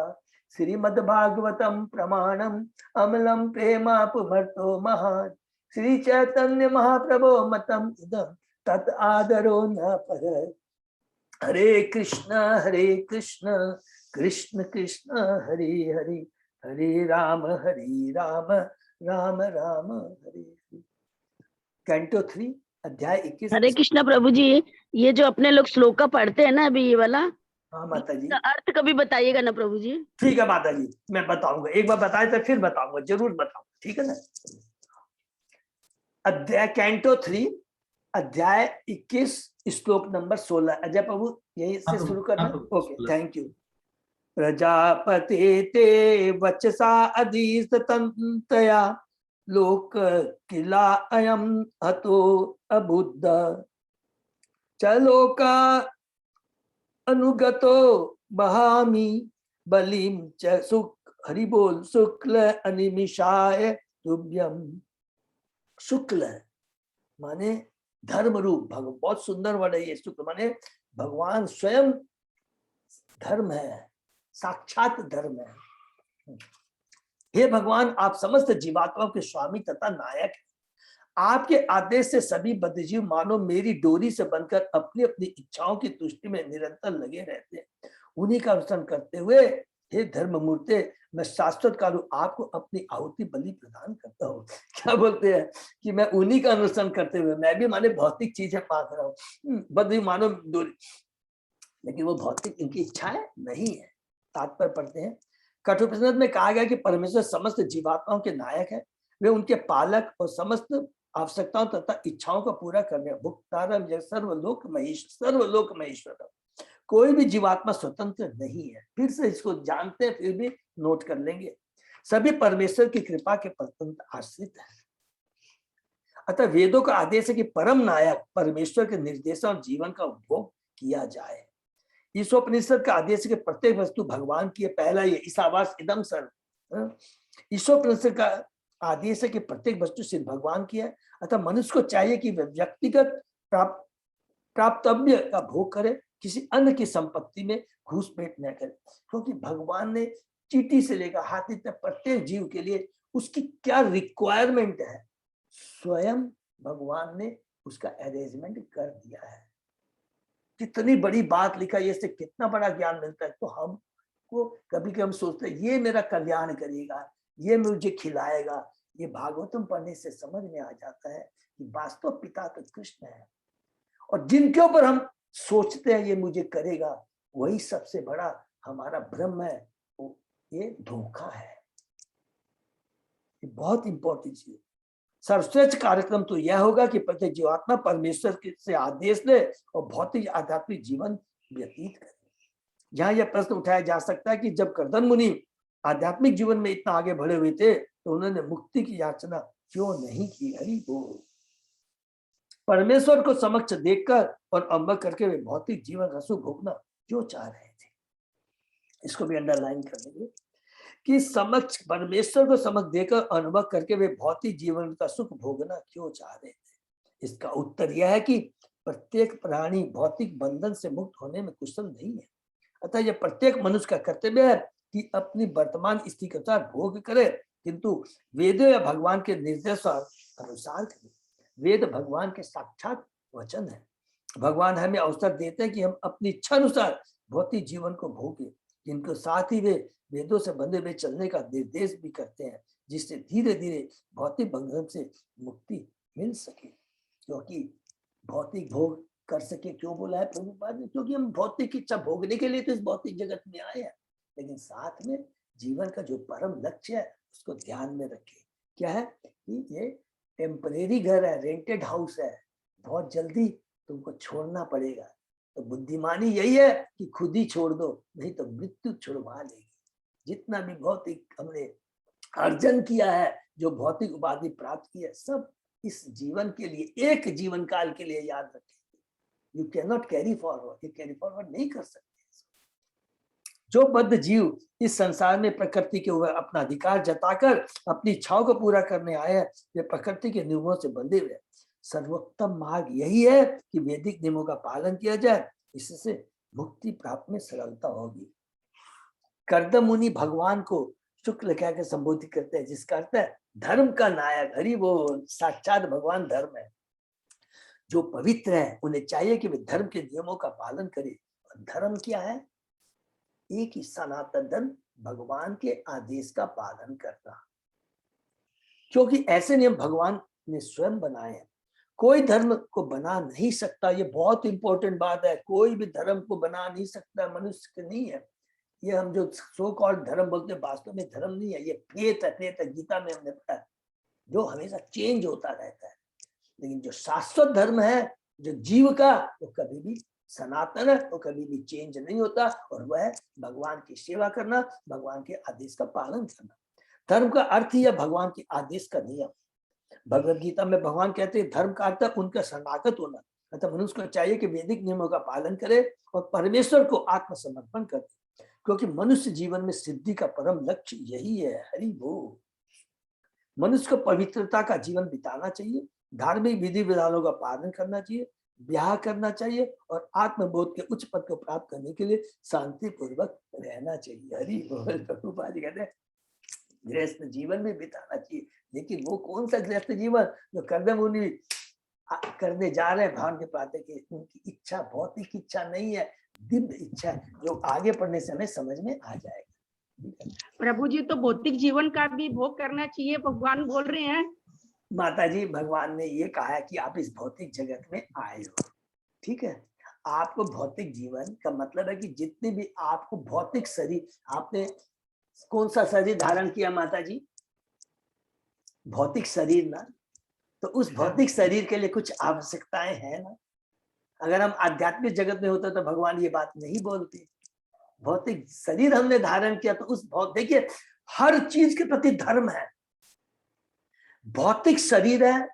श्रीमद्भागवतम प्रमाणम अमलम प्रेमापुमर्तो महान श्री चैतन्य महाप्रभो मतम इदम तत् आदरो न पर। हरे कृष्ण कृष्ण कृष्ण हरे हरे, हरे राम राम राम हरे हरे। कैंटो 3 अध्याय 21। हरे कृष्णा प्रभु जी, ये जो अपने लोग श्लोक पढ़ते हैं ना अभी ये वाला, हाँ माता जी, अर्थ कभी बताइएगा ना प्रभु जी। ठीक है माता जी, मैं बताऊंगा, एक बार बताए तो फिर बताऊंगा, जरूर बताऊंगा, ठीक है ना। अध्याय कैंटो 3 अध्याय 21 श्लोक नंबर 16। अजय प्रभु यही से शुरू करना। Okay, thank you. प्रजापते ते वचसा अधीस्ततया लोक किला अयम हतो अबुद्ध चलोका अनुगतो बहामी बलिम च सुख। हरि बोल। शुक्ल अनिमिषाय तुभ्यम। शुक्ल माने धर्म रूप, बहुत सुंदर वर्ड है ये। शुक्ल माने भगवान स्वयं धर्म है, साक्षात धर्म है। हे भगवान, आप समस्त जीवात्माओं के स्वामी तथा नायक हैं। आपके आदेश से सभी बद्धजीव मानो मेरी डोरी से बनकर अपनी अपनी इच्छाओं की तुष्टि में निरंतर लगे रहते हैं। उन्हीं का अनुसरण करते हुए हे धर्म मूर्ते, मैं शाश्वत काल आपको अपनी आहुति बलि प्रदान करता हूँ। क्या बोलते हैं कि मैं उन्हीं का अनुसरण करते हुए, मैं भी माने भौतिक चीजें मांग रहा हूँ, बद्धजीव मानो डोरी, लेकिन वो भौतिक इनकी इच्छाएं नहीं है। तात्पर्य पढ़ते हैं। कठोपनिषद में कहा गया कि परमेश्वर समस्त जीवात्माओं के नायक है, वे उनके पालक और समस्त आवश्यकताओं तथा इच्छाओं को पूरा करने भुक्तारम सर्वलोक महेश्वर। कोई भी जीवात्मा स्वतंत्र नहीं है। फिर से इसको जानते हैं, फिर भी नोट कर लेंगे। सभी परमेश्वर की कृपा के परतंत्र आश्रित है। अतः वेदों का आदेश है कि परम नायक परमेश्वर के निर्देशन और जीवन का उपभोग किया जाए। ईशोपनिषद का आदेश है कि प्रत्येक वस्तु भगवान की है। पहला ये ईशावास इदम सर्व। ईशोपनिषद का आदेश है कि प्रत्येक वस्तु सिर्फ भगवान की है। अतः मनुष्य को चाहिए कि वह व्यक्तिगत प्राप्तव्य का भोग करे, किसी अन्य की संपत्ति में घूसपेट न करे, क्योंकि भगवान ने चींटी से लेकर हाथी तक प्रत्येक जीव के लिए उसकी क्या रिक्वायरमेंट है, स्वयं भगवान ने उसका अरेंजमेंट कर दिया है। कितनी बड़ी बात लिखा है, इससे कितना बड़ा ज्ञान मिलता है। तो हमको कभी हम सोचते हैं ये मेरा कल्याण करेगा, ये मुझे खिलाएगा। ये भागवतम पढ़ने से समझ में आ जाता है कि वास्तव पिता तो कृष्ण है, और जिनके ऊपर हम सोचते हैं ये मुझे करेगा, वही सबसे बड़ा हमारा भ्रम है, ये धोखा है। ये बहुत इंपॉर्टेंट चीज। सर्वश्रेष्ठ कार्यक्रम तो यह होगा कि प्रत्येक जीवात्मा परमेश्वर से आदेश ले और भौतिक आध्यात्मिक जीवन व्यतीत करे। जहां यह प्रश्न उठाया जा सकता है कि जब कर्दम मुनि आध्यात्मिक जीवन में इतना आगे बढ़े हुए थे तो उन्होंने मुक्ति की याचना क्यों नहीं की? हरि बोल। परमेश्वर को समक्ष देखकर और अनुभव करके वे भौतिक जीवन का सुख भोगना क्यों चाह रहे थे? इसको भी अंडरलाइन कर देंगे कि समक्ष परमेश्वर को समक्ष देकर अनुभव करके वे भौतिक जीवन का सुख भोगना क्यों चाह रहे थे? इसका उत्तर यह है कि प्रत्येक प्राणी भौतिक बंधन से मुक्त होने में कुशल नहीं है। अतः यह प्रत्येक मनुष्य का कर्तव्य है कि अपनी वर्तमान स्थिति के अनुसार भोग करे, किंतु वेदों या भगवान के निर्देश अनुसार करे। वेद भगवान के साक्षात वचन है। भगवान हमें अवसर देते हैं कि हम अपनी इच्छा अनुसार भौतिक जीवन को भोगे, जिनके साथ ही वे वेदों से बंधे हुए चलने का निर्देश भी करते हैं, जिससे धीरे धीरे भौतिक बंधन से मुक्ति मिल सके। क्योंकि भौतिक भोग कर सके, क्यों बोला है प्रभुपाद ने? क्योंकि हम भौतिक इच्छा भोगने के लिए तो इस भौतिक जगत में आए हैं, लेकिन साथ में जीवन का जो परम लक्ष्य है उसको ध्यान में रखें। क्या है कि ये टेम्परेरी घर है, रेंटेड हाउस है, बहुत जल्दी तुमको छोड़ना पड़ेगा। तो बुद्धिमानी यही है कि खुद ही छोड़ दो, नहीं तो मृत्यु छुड़वा लेगी। जितना भी भौतिक हमने अर्जन किया है, जो भौतिक उपाधि प्राप्त की है, सब इस जीवन के लिए, एक जीवन काल के लिए याद रखेंगे। You can not carry forward, ये कैरी फॉरवर्ड नहीं कर सकते। जो बद्ध जीव इस संसार में प्रकृति के ऊपर अपना अधिकार जताकर अपनी इच्छाओं को पूरा करने आए हैं, वे प्रकृति के नियमों से बंधे हुए। सर्वोत्तम मार्ग यही है कि वैदिक नियमों का पालन किया जाए, इससे मुक्ति प्राप्त में सरलता होगी। कर्दम मुनि भगवान को शुक्ल कह के संबोधित करते हैं, जिसका अर्थ है धर्म का नायक। हरि बोल। साक्षात भगवान धर्म है। जो पवित्र है उन्हें चाहिए कि वे धर्म के नियमों का पालन करें। और धर्म क्या है? एक ही सनातन धर्म, भगवान के आदेश का पालन करना, क्योंकि ऐसे नियम भगवान ने स्वयं बनाए हैं। कोई धर्म को बना नहीं सकता। ये बहुत इंपॉर्टेंट बात है। कोई भी धर्म को बना नहीं सकता, मनुष्य के नहीं है। ये हम जो सो कॉल्ड धर्म बोलते हैं, वास्तव में धर्म नहीं है, ये फेथ है। फेथ है, गीता में हमने पढ़ा, जो हमेशा चेंज होता रहता है। लेकिन जो शाश्वत धर्म है, जो जीव का, वो कभी भी सनातन है, वो कभी भी चेंज नहीं होता, और वह है भगवान की सेवा करना, भगवान के आदेश का पालन करना। धर्म का अर्थ ही है भगवान के आदेश का नियम। भगवद गीता में भगवान कहते हैं धर्म का अर्थ है उनका शरणागत होना। अतः मनुष्य को चाहिए कि वैदिक नियमों का पालन करे और परमेश्वर को आत्मसमर्पण करे, क्योंकि मनुष्य जीवन में सिद्धि का परम लक्ष्य यही है। हरि बोल। मनुष्य को पवित्रता का जीवन बिताना चाहिए, धार्मिक विधि विधानों का पालन करना चाहिए, ब्याह करना चाहिए और आत्मबोध के उच्च पद को प्राप्त करने के लिए शांति पूर्वक रहना चाहिए। हरि बोल। प्रभुपाद जी कहते हैं गृहस्थ जीवन में बिताना चाहिए, लेकिन वो कौन सा गृहस्थ जीवन जो कर्दम मुनि करने जा रहे हैं भगवान के प्राप्ति की? उनकी इच्छा भौतिक इच्छा नहीं है, दिव्य इच्छा है, जो आगे पढ़ने से हमें समझ में आ जाएगा। प्रभु जी, तो भौतिक जीवन का भी भोग करना चाहिए, भगवान बोल रहे हैं। माता जी, भगवान ने ये कहा है कि आप इस भौतिक जगत में आए हो, ठीक है। आपको भौतिक जीवन का मतलब है कि जितने भी आपको भौतिक शरीर, आपने कौन सा शरीर धारण किया माता जी? भौतिक शरीर ना। तो उस भौतिक शरीर के लिए कुछ आवश्यकताएं हैं ना। अगर हम आध्यात्मिक जगत में होते तो भगवान ये बात नहीं बोलते। भौतिक शरीर हमने धारण किया तो उस देखिए हर चीज के प्रति धर्म है। भौतिक शरीर है,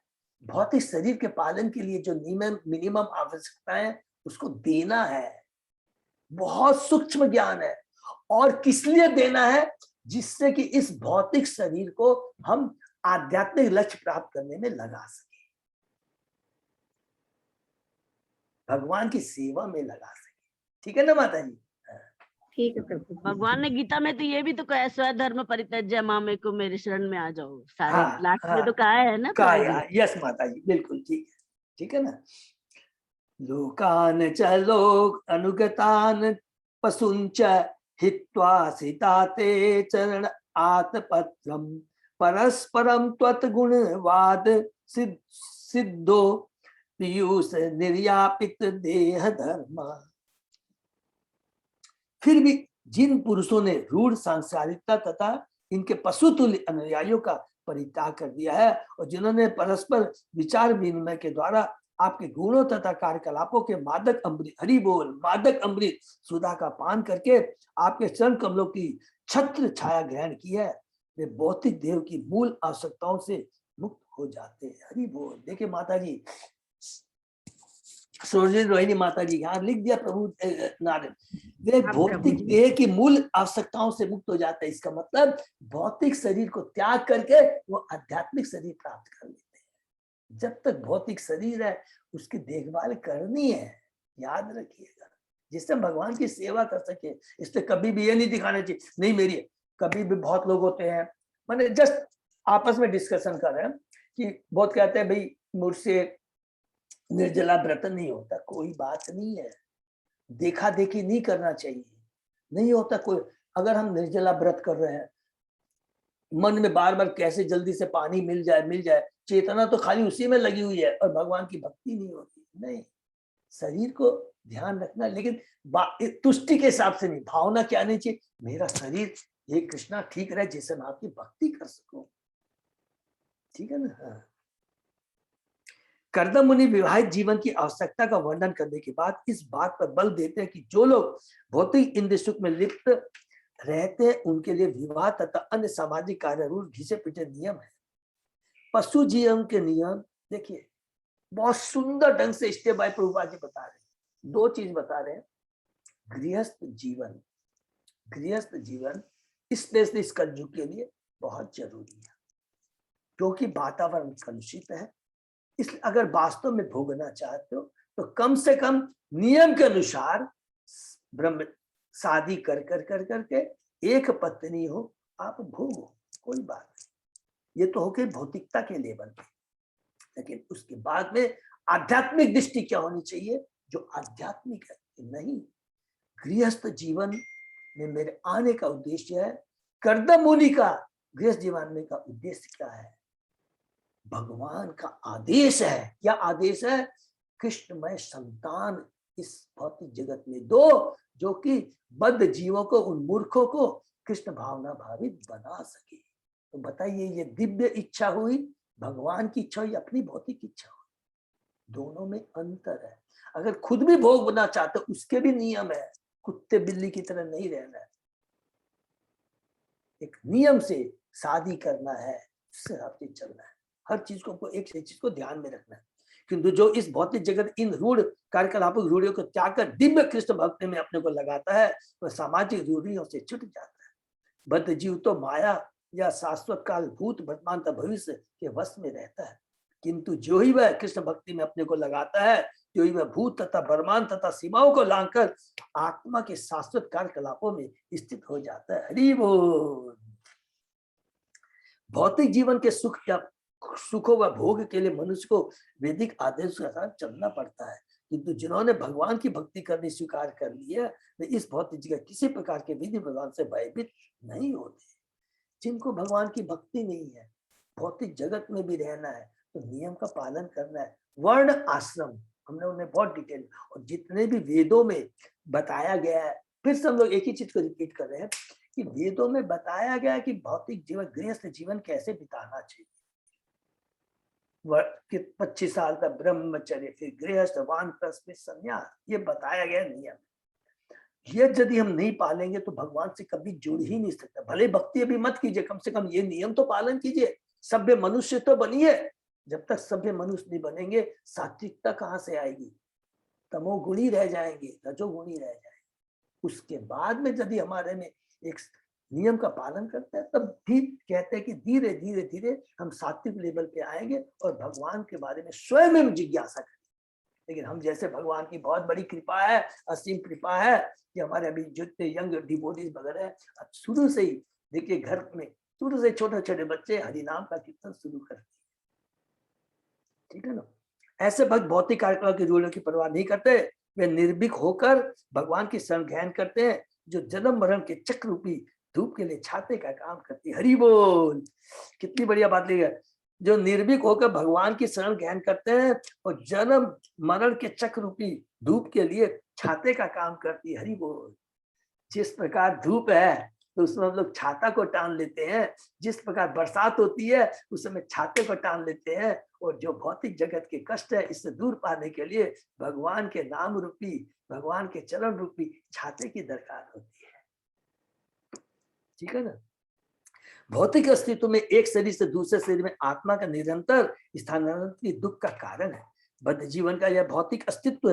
भौतिक शरीर के पालन के लिए जो मिनिमम आवश्यकताएं उसको देना है। बहुत सूक्ष्म ज्ञान है। और किस लिए देना है? जिससे कि इस भौतिक शरीर को हम आध्यात्मिक लक्ष्य प्राप्त करने में लगा सके। भगवान की सेवा में लगा सके। ठीक है ना माता जी? ठीक है प्रभु। भगवान ने गीता में तो ये भी तो कहा, स्वधर्म परित्यज्य मामे को, मेरे शरण में आ जाओ। सारे हाँ, लास्ट में हाँ, तो कहा है ना का प्रभु जी। यस माता जी, बिल्कुल ठीक है। ठीक है ना? लोकान च लोक अनुगतान पशुंच हित्वा सीताते चरण आतपत्रम परस्परम त्वत् गुणवाद सिद्धो पीयूष निर्यापित देह धर्म। फिर भी जिन पुरुषों ने रूढ़ सांसारिकता तथा इनके पशुतुल्य अनुयायियों का परित्याग कर दिया है और जिन्होंने परस्पर विचार विनिमय के द्वारा आपके गुणों तथा कार्यकलापों के मादक अमृत, हरि बोल, मादक अमृत सुधा का पान करके आपके चरण कमलों की छत्र छाया ग्रहण की है, वे भौतिक देह की मूल आवश्यकताओं से मुक्त हो जाते हैं। हरि बोल। देखिए माता जी, सरोजिनी रोहिणी माता जी यहाँ लिख दिया प्रभु नारायण, वे हाँ, भौतिक प्रभु जी। देह की मूल आवश्यकताओं से मुक्त हो जाते हैं। इसका मतलब भौतिक शरीर को त्याग करके वो आध्यात्मिक शरीर प्राप्त कर लेते हैं। जब तक भौतिक शरीर है उसकी देखभाल करनी है, याद रखिएगा, जिससे हम भगवान की सेवा कर सके। इसलिए कभी भी ये नहीं दिखाना चाहिए नहीं मेरी है। कभी भी बहुत लोग होते हैं, मैंने जस्ट आपस में डिस्कशन कर रहे हैं कि बहुत कहते हैं भाई मुझसे निर्जला व्रत नहीं होता। कोई बात नहीं है, देखा देखी नहीं करना चाहिए, नहीं होता कोई। अगर हम निर्जला व्रत कर रहे हैं, मन में बार बार कैसे जल्दी से पानी मिल जाए, चेतना तो खाली उसी में लगी हुई है और भगवान की भक्ति नहीं होती। नहीं, शरीर को ध्यान रखना, लेकिन तुष्टि के हिसाब से नहीं। भावना क्या नहीं चाहिए, मेरा शरीर ये कृष्णा ठीक रहे जिससे मैं आपकी भक्ति कर सकूं। ठीक है ना? हाँ। कर्दम मुनि विवाहित जीवन की आवश्यकता का वर्णन करने के बाद इस बात पर बल देते हैं कि जो लोग भौतिक इंद्रिय सुख में लिप्त रहते हैं उनके लिए विवाह तथा अन्य सामाजिक कार्य रूल घिसे पिटे नियम है। पशु जीवन के नियम देखिए बहुत सुंदर ढंग से स्टेप बाय प्रभुपाद जी बता रहे हैं। दो चीज बता रहे हैं। गृहस्थ जीवन स्पेशली इस कलयुग के लिए बहुत जरूरी है, क्योंकि वातावरण कलुषित है। इसलिए अगर वास्तव में भोगना चाहते हो तो कम से कम नियम के अनुसार ब्रह्म शादी कर करके एक पत्नी हो, आप भोगो, कोई बात नहीं। ये तो हो गई भौतिकता के लेवल पे, लेकिन उसके बाद में आध्यात्मिक दृष्टि क्या होनी चाहिए, जो आध्यात्मिक है। नहीं, गृहस्थ जीवन में मेरे आने का उद्देश्य है, कर्दम मुनि का गृहस्थ जीवन में का उद्देश्य क्या है, भगवान का आदेश है। क्या आदेश है? कृष्णमय संतान इस भौतिक जगत में दो, जो कि बद्ध जीवों को, उन मूर्खों को कृष्ण भावना भावित बना सके। तो बताइए, ये दिव्य इच्छा हुई, भगवान की इच्छा हुई, अपनी भौतिक इच्छा हुई, दोनों में अंतर है। अगर खुद भी भोग बनना चाहते उसके भी नियम है, कुत्ते बिल्ली की तरह नहीं रहना है, एक नियम से शादी करना है, उससे आपसे चलना है। हर चीज को एक चीज को ध्यान में रखना है। किंतु जो इस भौतिक जगत इन रूढ़ कार्यकलापों रूढ़ियों को त्याग कर दिव्य कृष्ण भक्ति में अपने को लगाता है, वह सामाजिक रूढ़ियों से छूट जाता है। बद्ध जीव तो माया या शाश्वत काल, भूत, वर्तमान तथा भविष्य के वश में रहता है, किंतु जो ही वह कृष्ण भक्ति में अपने को लगाता है, जो ही वह भूत तथा वर्तमान तथा सीमाओं को लांघकर आत्मा के शाश्वत कार्यकलापों में स्थित हो जाता है। हरि बोल। भौतिक जीवन के सुखों व भोग के लिए मनुष्य को वैदिक आदेश के साथ चलना पड़ता है, किंतु जिन्होंने भगवान की भक्ति करनी स्वीकार कर ली है, वे इस भौतिक जगत किसी प्रकार के विधि विधान से भयभीत नहीं होते। जिनको भगवान की भक्ति नहीं है, भौतिक जगत में भी रहना है, तो नियम का पालन करना है। वर्ण आश्रम हमने उन्हें बहुत डिटेल, और जितने भी वेदों में बताया गया है, फिर से हम लोग एक ही चीज को रिपीट कर रहे हैं कि वेदों में बताया गया है कि भौतिक जीवन, गृहस्थ जीवन कैसे बिताना चाहिए। 25 साल तक ब्रह्मचर्य, फिर गृहस्थ, वानप्रस्थ, फिर संन्यास, ये बताया गया नियम। ये यदि हम नहीं पालेंगे तो भगवान से कभी जुड़ ही नहीं सकता। भले भक्ति अभी मत कीजिए, कम से कम ये नियम तो पालन कीजिए। सभ्य मनुष्य तो बनिए। जब तक सभ्य मनुष्य नहीं बनेंगे, सात्विकता कहाँ से आएगी? तमोगुणी रह जाएंगे, रजोगुणी रह जाएंगे। उसके बाद में यदि हमारे में एक नियम का पालन करते हैं, तब भी कहते हैं कि धीरे धीरे धीरे हम सात्विक लेवल पे आएंगे और भगवान के बारे में स्वयं जिज्ञासा करेंगे। लेकिन हम जैसे भगवान की बहुत बड़ी कृपा है, असीम कृपा है कि हमारे अभी जितने यंग डिवोटीज वगैरह है, शुरू से ही देखिए घर में शुरू से छोटे छोटे बच्चे हरिनाम का कीर्तन शुरू कर दिए, ठीक है ना। ऐसे भक्त भौतिक कार्यक्रम की रूढ़ियों की परवाह नहीं करते, वे निर्भीक होकर भगवान की शरण ग्रहण करते हैं, जो जन्म मरण के चक्र रूपी धूप के लिए छाते का काम करती है। हरि बोल, कितनी बढ़िया बात ली है। जो निर्भीक होकर भगवान की शरण ग्रहण करते हैं और जन्म मरण के चक्र रूपी धूप के लिए छाते का काम करती है। हरि बोल। जिस प्रकार धूप है तो उसमें हम लोग छाता को टान लेते हैं, जिस प्रकार बरसात होती है उस समय छाते को टान लेते हैं, और जो भौतिक जगत के कष्ट है इससे दूर पाने के लिए भगवान के नाम रूपी, भगवान के चरण रूपी छाते की दरकार होती है, ठीक है ना। भौतिक अस्तित्व में एक शरीर से दूसरे शरीर में आत्मा का निरंतर स्थानांतरण दुख का कारण है। बद्ध जीवन का यह भौतिक अस्तित्व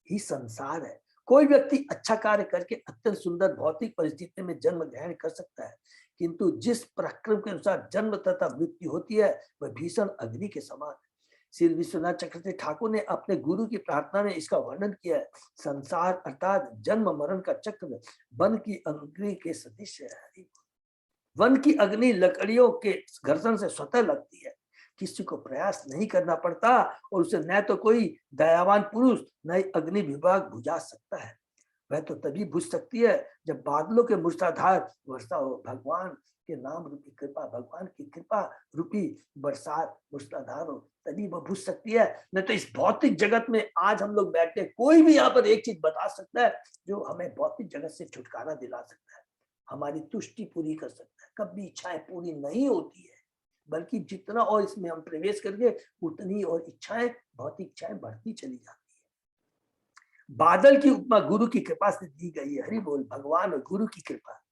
ही संसार है। कोई व्यक्ति अच्छा कार्य करके अत्यंत सुंदर भौतिक परिस्थिति में जन्म ग्रहण कर सकता है, किंतु जिस पराक्रम के अनुसार जन्म तथा मृत्यु होती है वह भीषण अग्नि के समान है। श्री विश्वनाथ चक्रवर्ती ठाकुर ने अपने गुरु की प्रार्थना में इसका वर्णन किया है। संसार अर्थात जन्म मरण का चक्र वन की अग्नि के सदृश है। वन की अग्नि लकड़ियों के घर्षण से स्वतः लगती है, किसी को प्रयास नहीं करना पड़ता, और उसे न तो कोई दयावान पुरुष न ही अग्नि विभाग बुझा सकता है। वह तो तभी बुझ सकती है जब बादलों के मूसलाधार वर्षा हो। भगवान के नाम रूपी कृपा, भगवान की कृपा रूपी बरसात मूसलाधार हो, तभी वह बुझ सकती है। नहीं तो इस भौतिक जगत में आज हम लोग बैठे, कोई भी यहाँ पर एक चीज बता सकता है जो हमें भौतिक जगत से छुटकारा दिला सकता है, हमारी तुष्टि पूरी कर सकता है। कभी इच्छाएं पूरी नहीं होती है, बल्कि जितना और इसमें हम प्रवेश करके उतनी और इच्छाएं, भौतिक इच्छाएं बढ़ती चली जाती है। बादल की उपमा गुरु की कृपा से दी गई है। हरि बोल। भगवान और गुरु की कृपा,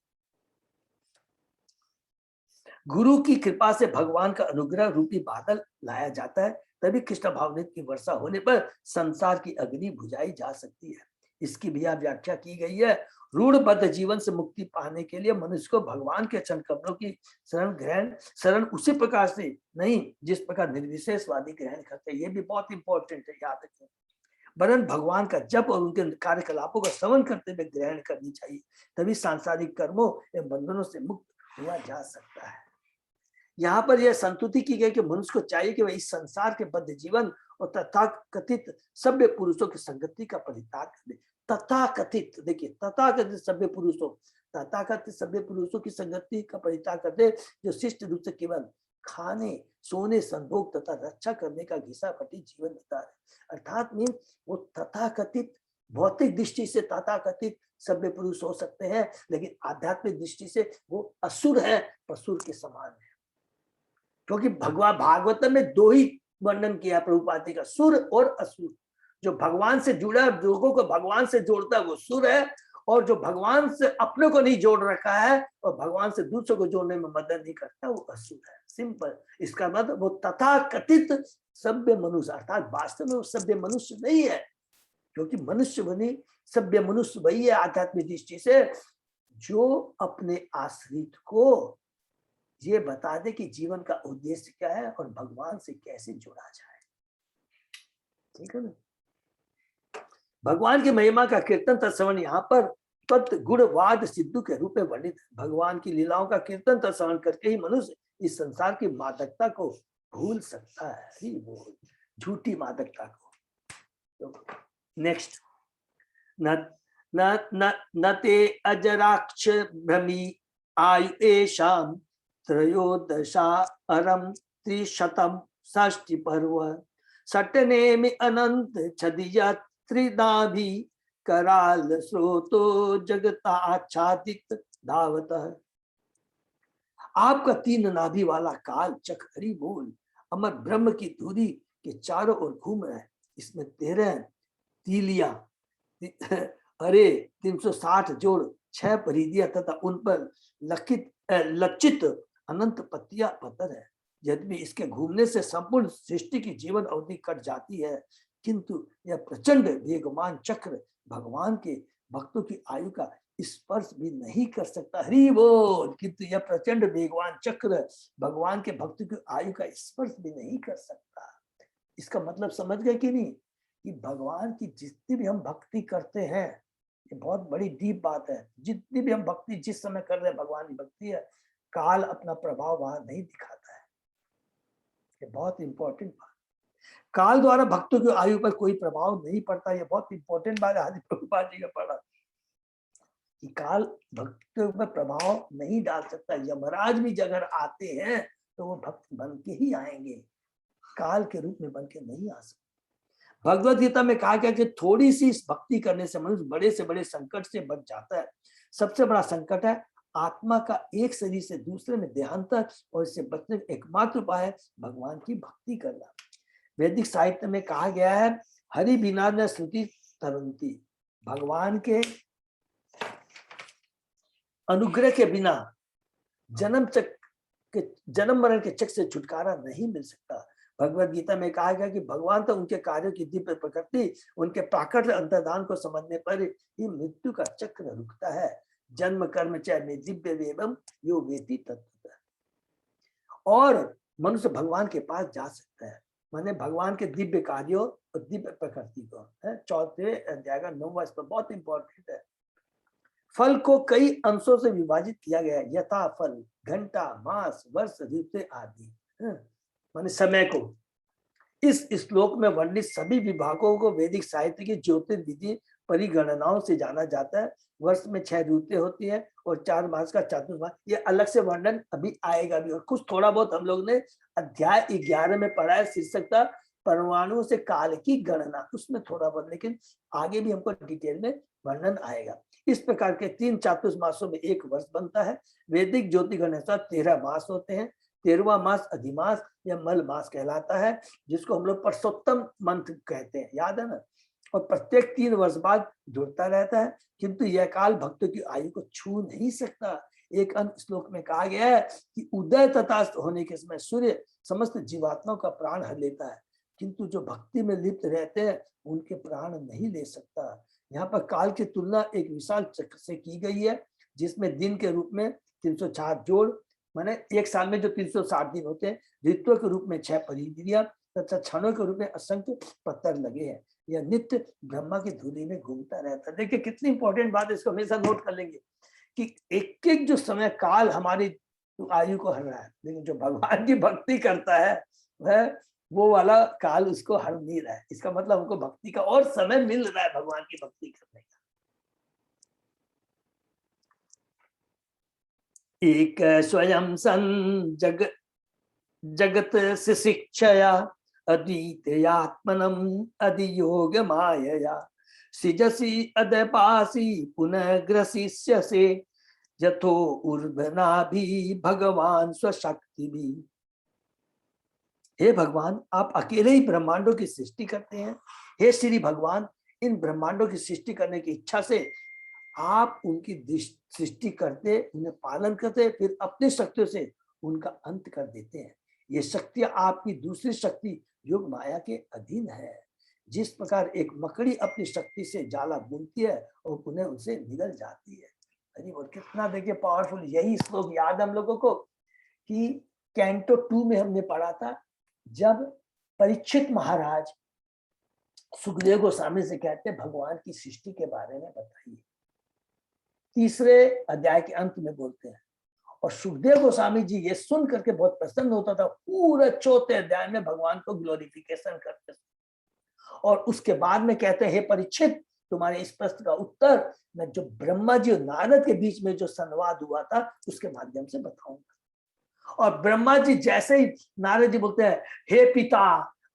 गुरु की कृपा से भगवान का अनुग्रह रूपी बादल लाया जाता है, तभी कृष्ण भावनित की वर्षा होने पर संसार की अग्नि बुझाई जा सकती है। इसकी भी व्याख्या की गई है। रूढ़बद्ध जीवन से मुक्ति पाने के लिए मनुष्य को भगवान के चरण कमलों की शरण उसी प्रकार से नहीं जिस प्रकार निर्विशेषवादी ग्रहण करते हैं। ये भी बहुत इंपॉर्टेंट है, याद रखें। वरन भगवान का जप और उनके कार्यकलापों का श्रवण करते हुए ग्रहण करनी चाहिए, तभी सांसारिक कर्मों एवं बंधनों से मुक्त हुआ जा सकता है। यहाँ पर यह संतुति की गई कि मनुष्य को चाहिए कि वह इस संसार के बद्ध जीवन और तथाकथित सभ्य पुरुषों की संगति का परित्याग कर दे। तथाकथित, देखिए तथाकथित सभ्य पुरुषों, तथाकथित सभ्य पुरुषों की संगति का परित्याग कर दे, जो शिष्ट रूप से केवल खाने सोने संभोग तथा रक्षा करने का घिसापटी जीवन बिता रहे। अर्थात मीन वो तथाकथित भौतिक दृष्टि से तथाकथित सभ्य पुरुष हो सकते हैं, लेकिन आध्यात्मिक दृष्टि से वो असुर है, पशुर के समान है। क्योंकि भगवान भागवतम में दो ही वर्णन किया प्रभुपाद का, सुर और असुर। जो भगवान से जुड़ा लोगों को भगवान से जोड़ता है वो सुर है, और जो भगवान से अपने को नहीं जोड़ रखा है और भगवान से दूसरों को जोड़ने में मदद नहीं करता वो असुर है। सिंपल। इसका मतलब वो तथाकथित सभ्य मनुष्य, अर्थात वास्तव में वो सभ्य मनुष्य नहीं है, क्योंकि मनुष्य बनी सभ्य मनुष्य वही है आध्यात्मिक दृष्टि से जो अपने आश्रित को ये बता दे कि जीवन का उद्देश्य क्या है और भगवान से कैसे जुड़ा जाए। ठीक है ना। भगवान की महिमा का कीर्तन तथा श्रवण यहाँ पर तत् गुणवाद सिद्धू के रूप में वर्णित है। भगवान की लीलाओं का कीर्तन तथा श्रवण करके ही मनुष्य इस संसार की मादकता को भूल सकता है, वो झूठी मादकता को। नेक्स्ट, न ते अजराक्ष भ्रमी आयुषाम त्रयोदशा अरम त्रिशतम षष्टि पर्व सटने में अनंत छदिया त्रिदाभि कराल स्रोतो जगता आच्छादित धावत। आपका 3 नाभि वाला काल चक्र, हरि बोल, अमर ब्रह्म की धुरी के चारों ओर घूम रहे हैं। इसमें 13 तीलियां, अरे 360 जोड़ 6 परिधियां तथा उन पर लक्षित अनंत पत्तियां पत्थर है। यद्यपि इसके घूमने से संपूर्ण सृष्टि की जीवन अवधि कट जाती है, किंतु यह प्रचंड वेगवान चक्र भगवान के भक्तों की आयु का स्पर्श भी नहीं कर सकता। हरि बोल। किंतु यह प्रचंड वेगवान चक्र भगवान के भक्तों की आयु का स्पर्श भी नहीं कर सकता। इसका मतलब समझ गए कि नहीं, कि भगवान की जितनी भी हम भक्ति करते हैं, ये बहुत बड़ी डीप बात है, जितनी भी हम भक्ति जिस समय कर रहे हैं भगवान की भक्ति है, काल अपना प्रभाव वहां नहीं दिखाता है। ये बहुत इंपॉर्टेंट बात। काल द्वारा भक्तों की आयु पर कोई प्रभाव नहीं पड़ता, ये बहुत इंपॉर्टेंट बात है। आदि प्रभुपाद जी का पढ़ा कि काल भक्तों पर प्रभाव नहीं डाल सकता। यमराज भी अगर आते हैं तो वो भक्त बन के ही आएंगे, काल के रूप में बन के नहीं आ सकते। भगवद गीता में कहा गया कि थोड़ी सी भक्ति करने से मनुष्य बड़े से बड़े संकट से बच जाता है। सबसे बड़ा संकट है आत्मा का एक शरीर से दूसरे में देहांतर, और इससे बचने का एकमात्र उपाय है भगवान की भक्ति करना। वैदिक साहित्य में कहा गया है, हरि बिना न श्रुति तरंती, भगवान के अनुग्रह के बिना जन्म मरण के चक्र से छुटकारा नहीं मिल सकता। भगवद गीता में कहा गया कि भगवान तो उनके कार्यों की दिव्य प्रकृति, उनके प्राकट अंतर्धान को समझने पर ही मृत्यु का चक्र रुकता है। जन्म कर्म चाहे में दिव्य एवं यो वेति तत्व, और मनुष्य भगवान के पास जा सकता है, माने भगवान के दिव्य कार्यों और दिव्य प्रकृति को है। 4वें अध्याय का 9वां श्लोक बहुत इंपॉर्टेंट है। फल को कई अंशों से विभाजित किया गया है, यथा फल, घंटा, मास, वर्ष, ऋतु आदि, माने समय को। इस श्लोक में वर्णित सभी विभागों को वैदिक साहित्य की ज्योतिर्विधि परिगणनाओं से जाना जाता है। वर्ष में 6 ऋतुएं होती है और 4 मास का चातुर्मास, ये अलग से वर्णन अभी आएगा भी। और कुछ थोड़ा बहुत हम लोग ने अध्याय 11 में पढ़ा है, शीर्षक था परमाणुओं से काल की गणना, उसमें थोड़ा बहुत, लेकिन आगे भी हमको डिटेल में वर्णन आएगा। इस प्रकार के 3 चातुर्मासों में एक वर्ष बनता है। वैदिक ज्योति गणना अनुसार 13 मास होते हैं। 13वां मास अधिमास या मल मास कहलाता है, जिसको हम लोग परसोत्तम मंथ कहते हैं, याद है ना। और प्रत्येक 3 वर्ष बाद जुड़ता रहता है, किंतु यह काल भक्तों की आयु को छू नहीं सकता। एक अन्य श्लोक में कहा गया है कि उदय तथा होने के समय सूर्य समस्त जीवात्माओं का प्राण हर लेता है, किंतु जो भक्ति में लिप्त रहते हैं उनके प्राण नहीं ले सकता। यहाँ पर काल की तुलना एक विशाल चक्र से की गई है, जिसमें दिन के रूप में 360 जोड़, माने एक साल में जो 360 दिन होते हैं, ऋतुओं के रूप में 6 परिधियां तथा क्षणों के रूप में असंख्य पत्थर लगे हैं। यह नित्य ब्रह्मा की धूलि में घूमता रहता है। देखिए कितनी इंपॉर्टेंट बात है, इसको हमेशा नोट कर लेंगे कि एक एक जो समय काल हमारी आयु को हर रहा है, लेकिन जो भगवान की भक्ति करता है वह वो वाला काल उसको हर नहीं रहा है। इसका मतलब हमको भक्ति का और समय मिल रहा है भगवान की भक्ति करने का। एक स्वयं सन जगत से शिक्षया अद्वितीयात्मनम अधियोग मायया सिजसी अदपासी पुनः ग्रसिष्यसे यथो उर्वना भी भगवान स्वशक्ति भी। हे भगवान, आप अकेले ही ब्रह्मांडों की सृष्टि करते हैं। हे श्री भगवान, इन ब्रह्मांडों की सृष्टि करने की इच्छा से आप उनकी सृष्टि करते, उन्हें पालन करते, फिर अपनी शक्तियों से उनका अंत कर देते हैं। ये शक्तियां आपकी दूसरी शक्ति योग माया के अधीन है। जिस प्रकार एक मकड़ी अपनी शक्ति से जाला बुनती है और पुनः उसे निगल जाती है। अरे वो कितना देखिए पावरफुल। यही श्लोक याद हम लोगों को कि कैंटो 2 में हमने पढ़ा था, जब परीक्षित महाराज सुखदेव गोस्वामी से कहते हैं भगवान की सृष्टि के बारे में बताइए। 3रे अध्याय के अंत में बोलते हैं, और सुखदेव गोस्वामी जी ये सुन करके बहुत प्रसन्न होता था। पूरे 4थे अध्याय में भगवान को ग्लोरिफिकेशन करते थे, और उसके बाद में कहते हैं हे परीक्षित, तुम्हारे इस प्रश्न का उत्तर मैं जो ब्रह्मा जी और नारद के बीच में जो संवाद हुआ था उसके माध्यम से बताऊंगा। और ब्रह्मा जी जैसे ही नारद जी बोलते हैं हे पिता,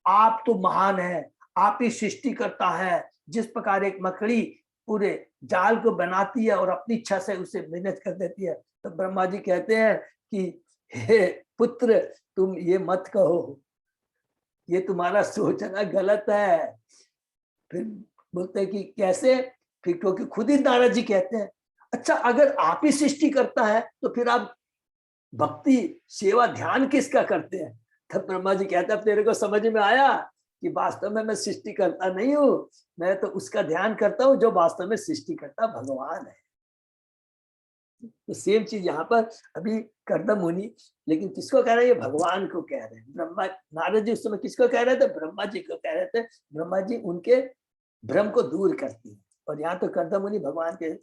आप तो महान है, आप ही सृष्टि करता है। जिस प्रकार एक मकड़ी पूरे जाल को बनाती है और अपनी इच्छा से उसे मैनेज कर देती है, तो ब्रह्मा जी कहते हैं कि हे पुत्र, तुम ये मत कहो, ये तुम्हारा सोचना गलत है। फिर बोलते हैं कि कैसे, फिर क्योंकि खुद ही नारद जी कहते हैं अच्छा अगर आप ही सृष्टि करता है तो फिर आप भक्ति सेवा ध्यान किसका करते हैं। तब ब्रह्मा जी कहता है तेरे को समझ में आया कि वास्तव में मैं सृष्टि करता नहीं हूं, मैं तो उसका ध्यान करता हूं जो वास्तव में सृष्टि करता भगवान है। तो सेम चीज यहाँ पर अभी कर्दम मुनि, लेकिन किसको कह रहे हैं? ये भगवान को कह रहे हैं। ब्रह्मा, नारद जी उस समय किसको कह रहे थे? ब्रह्मा जी को कह रहे थे। ब्रह्मा जी उनके भ्रम को दूर करती है, और यहाँ तो कर्दम मुनि भगवान के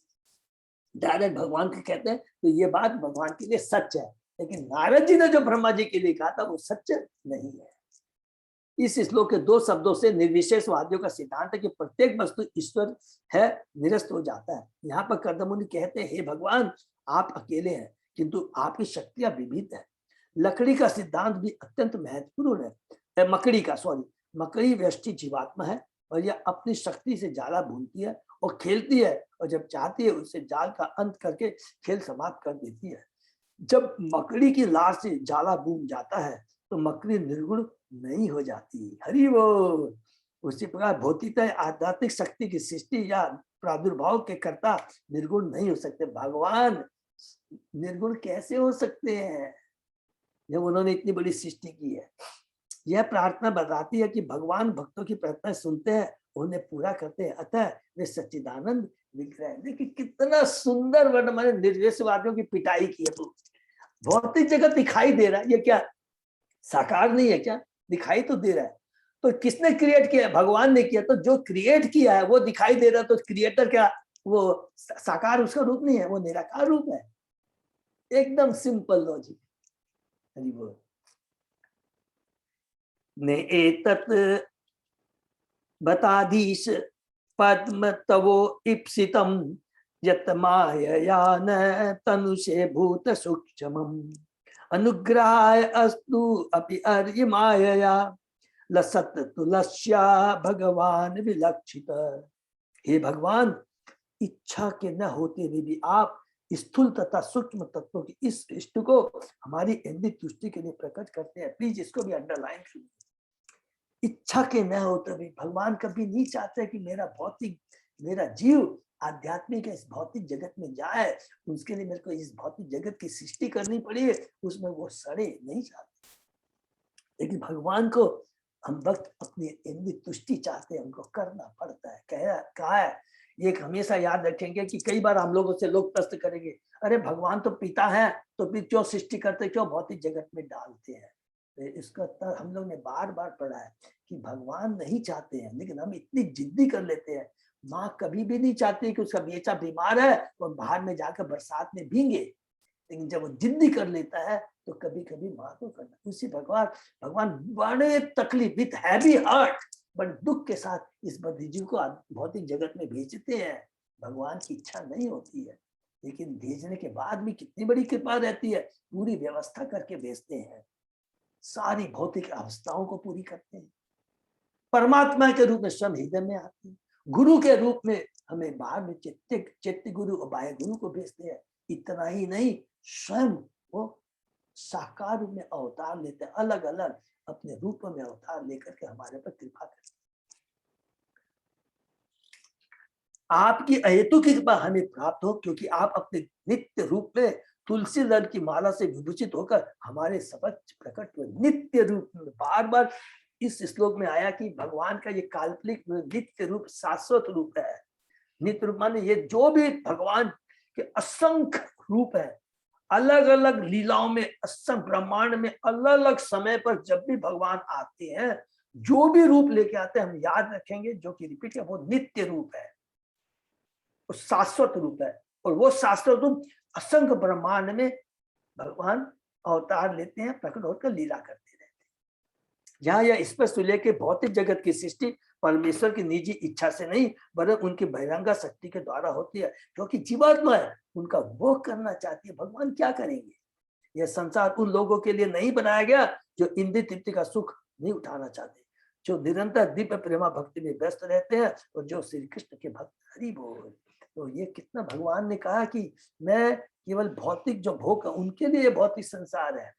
डायरेक्ट भगवान को कहते हैं। तो ये बात भगवान के लिए सच है, लेकिन नारद जी ने जो ब्रह्मा जी के लिए कहा था वो सच नहीं है। इस श्लोक के 2 शब्दों से निर्विशेषवादियों का सिद्धांत है कि प्रत्येक वस्तु ईश्वर है, निरस्त हो जाता है। यहाँ पर कर्दम मुनि कहते हैं, हे भगवान, आप अकेले हैं, किंतु आपकी शक्तियां विविध है। लकड़ी का सिद्धांत भी अत्यंत महत्वपूर्ण है। मकड़ी व्यष्टि जीवात्मा है, और यह अपनी शक्ति से जाला भूनती है और खेलती है, और जब चाहती है उससे जाल का अंत करके खेल समाप्त कर देती है। जब मकड़ी की लार से जाला बून जाता है तो मकड़ी निर्गुण नहीं हो जाती। हरि बोल। उसी प्रकार भौतिक आध्यात्मिक शक्ति की सृष्टि या प्रादुर्भाव के कर्ता निर्गुण नहीं हो सकते। भगवान निर्गुण कैसे हो सकते हैं जब उन्होंने इतनी बड़ी सृष्टि की है? यह प्रार्थना बताती है कि भगवान भक्तों की प्रार्थना सुनते हैं, उन्हें पूरा करते हैं, अतः वे सच्चिदानंद विग्रह। देखिए कितना सुंदर वर्ण, मैंने निर्विशेषवादियों की पिटाई की है। तो भौतिक जगत दिखाई दे रहा है, ये क्या साकार नहीं है क्या? दिखाई तो दे रहा है। तो किसने क्रिएट किया? भगवान ने किया। तो जो क्रिएट किया है वो दिखाई दे रहा है, तो क्रिएटर क्या वो साकार उसका रूप नहीं है, वो निराकार रूप है। एकदम सिंपल लॉजिक। हरि बोल। ने एतत् बताधीश पद्म तवो इप्सितम यत मायया न तनुषे भूत सूक्ष्मम अनुग्रहाय अस्तु अपि अर्य मायया लसत तुलस्या भगवान विलक्षित। हे भगवान, इच्छा के न होते हुए भी आप स्थूल तथा सूक्ष्म तत्वों की इस इष्ट को हमारी इंद्रिय तुष्टि के लिए प्रकट करते हैं। प्लीज इसको भी अंडरलाइन कीजिए। इच्छा के न होते हुए भगवान कभी नहीं चाहते कि मेरा जीव आध्यात्मिक इस भौतिक जगत में जाए, उसके लिए मेरे को इस भौतिक जगत की सृष्टि करनी पड़ी है, उसमें वो सड़े नहीं चाहते। लेकिन भगवान को हम वक्त अपनी इंद्रिय तुष्टि चाहते हैं, उनको करना पड़ता है। कहा है, ये हमेशा याद रखेंगे कि कई बार हम लोगों से लोग प्रश्न करेंगे, अरे भगवान तो पिता है, तो फिर क्यों सृष्टि करते, क्यों भौतिक जगत में डालते हैं? इसका उत्तर हम लोग ने बार बार पढ़ा है कि भगवान नहीं चाहते हैं, लेकिन हम इतनी जिद्दी कर लेते हैं। माँ कभी भी नहीं चाहती कि उसका बेटा बीमार है और बाहर में जाकर बरसात में भीगे, लेकिन जब वो जिद्दी कर लेता है तो कभी कभी माँ को करना। उसी भगवान बड़े तकलीफ विथ हैवी हार्ट, बड़े दुख के साथ इस बद्रीजी को भौतिक जगत में भेजते हैं। भगवान की इच्छा नहीं होती है, लेकिन भेजने के बाद भी कितनी बड़ी कृपा रहती है, पूरी व्यवस्था करके भेजते हैं, सारी भौतिक अवस्थाओं को पूरी करते हैं। परमात्मा के रूप में स्वयं हृदय में आते हैं, गुरु के रूप में हमें बाहर में चित्त गुरु और बाह्य गुरु को भेजते हैं। इतना ही नहीं, स्वयं वो साकार रूप में अवतार लेते हैं, अलग अलग अपने रूप में अवतार लेकर के हमारे पर कृपा करते हैं। आपकी अहेतु की कृपा हमें प्राप्त हो, क्योंकि आप अपने नित्य रूप में तुलसी दल की माला से विभूषित होकर हमारे समक्ष प्रकट हुए। नित्य रूप में बार बार इस श्लोक में आया कि भगवान का ये काल्पनिक नित्य रूप शाश्वत रूप है। नित्य रूप माने ये जो भी भगवान के असंख्य रूप है, अलग अलग लीलाओं में, असंख्य ब्रह्मांड में अलग अलग समय पर जब भी भगवान आते हैं, जो भी रूप लेके आते हैं, हम याद रखेंगे जो कि रिपीट है, वो नित्य रूप है, वो शाश्वत रूप है। और वो शाश्वत रूप असंख्य ब्रह्मांड में भगवान अवतार लेते हैं, प्रकट होकर लीला करते रहते हैं। जहां यह स्पष्ट उल्लेख के भौतिक जगत की सृष्टि परमेश्वर की निजी इच्छा से नहीं, बल्कि उनकी बहिरंगा शक्ति के द्वारा होती है, क्योंकि जीवात्मा है, उनका भोग करना चाहती है। भगवान क्या करेंगे? यह संसार उन लोगों के लिए नहीं बनाया गया जो इंद्रिय तृप्ति का सुख नहीं उठाना चाहते, जो निरंतर दिव्य प्रेमा भक्ति में व्यस्त रहते हैं और जो श्री कृष्ण के भक्त। हरि बोल। तो ये कितना भगवान ने कहा कि मैं केवल भौतिक जो भोग उनके लिए भौतिक संसार है,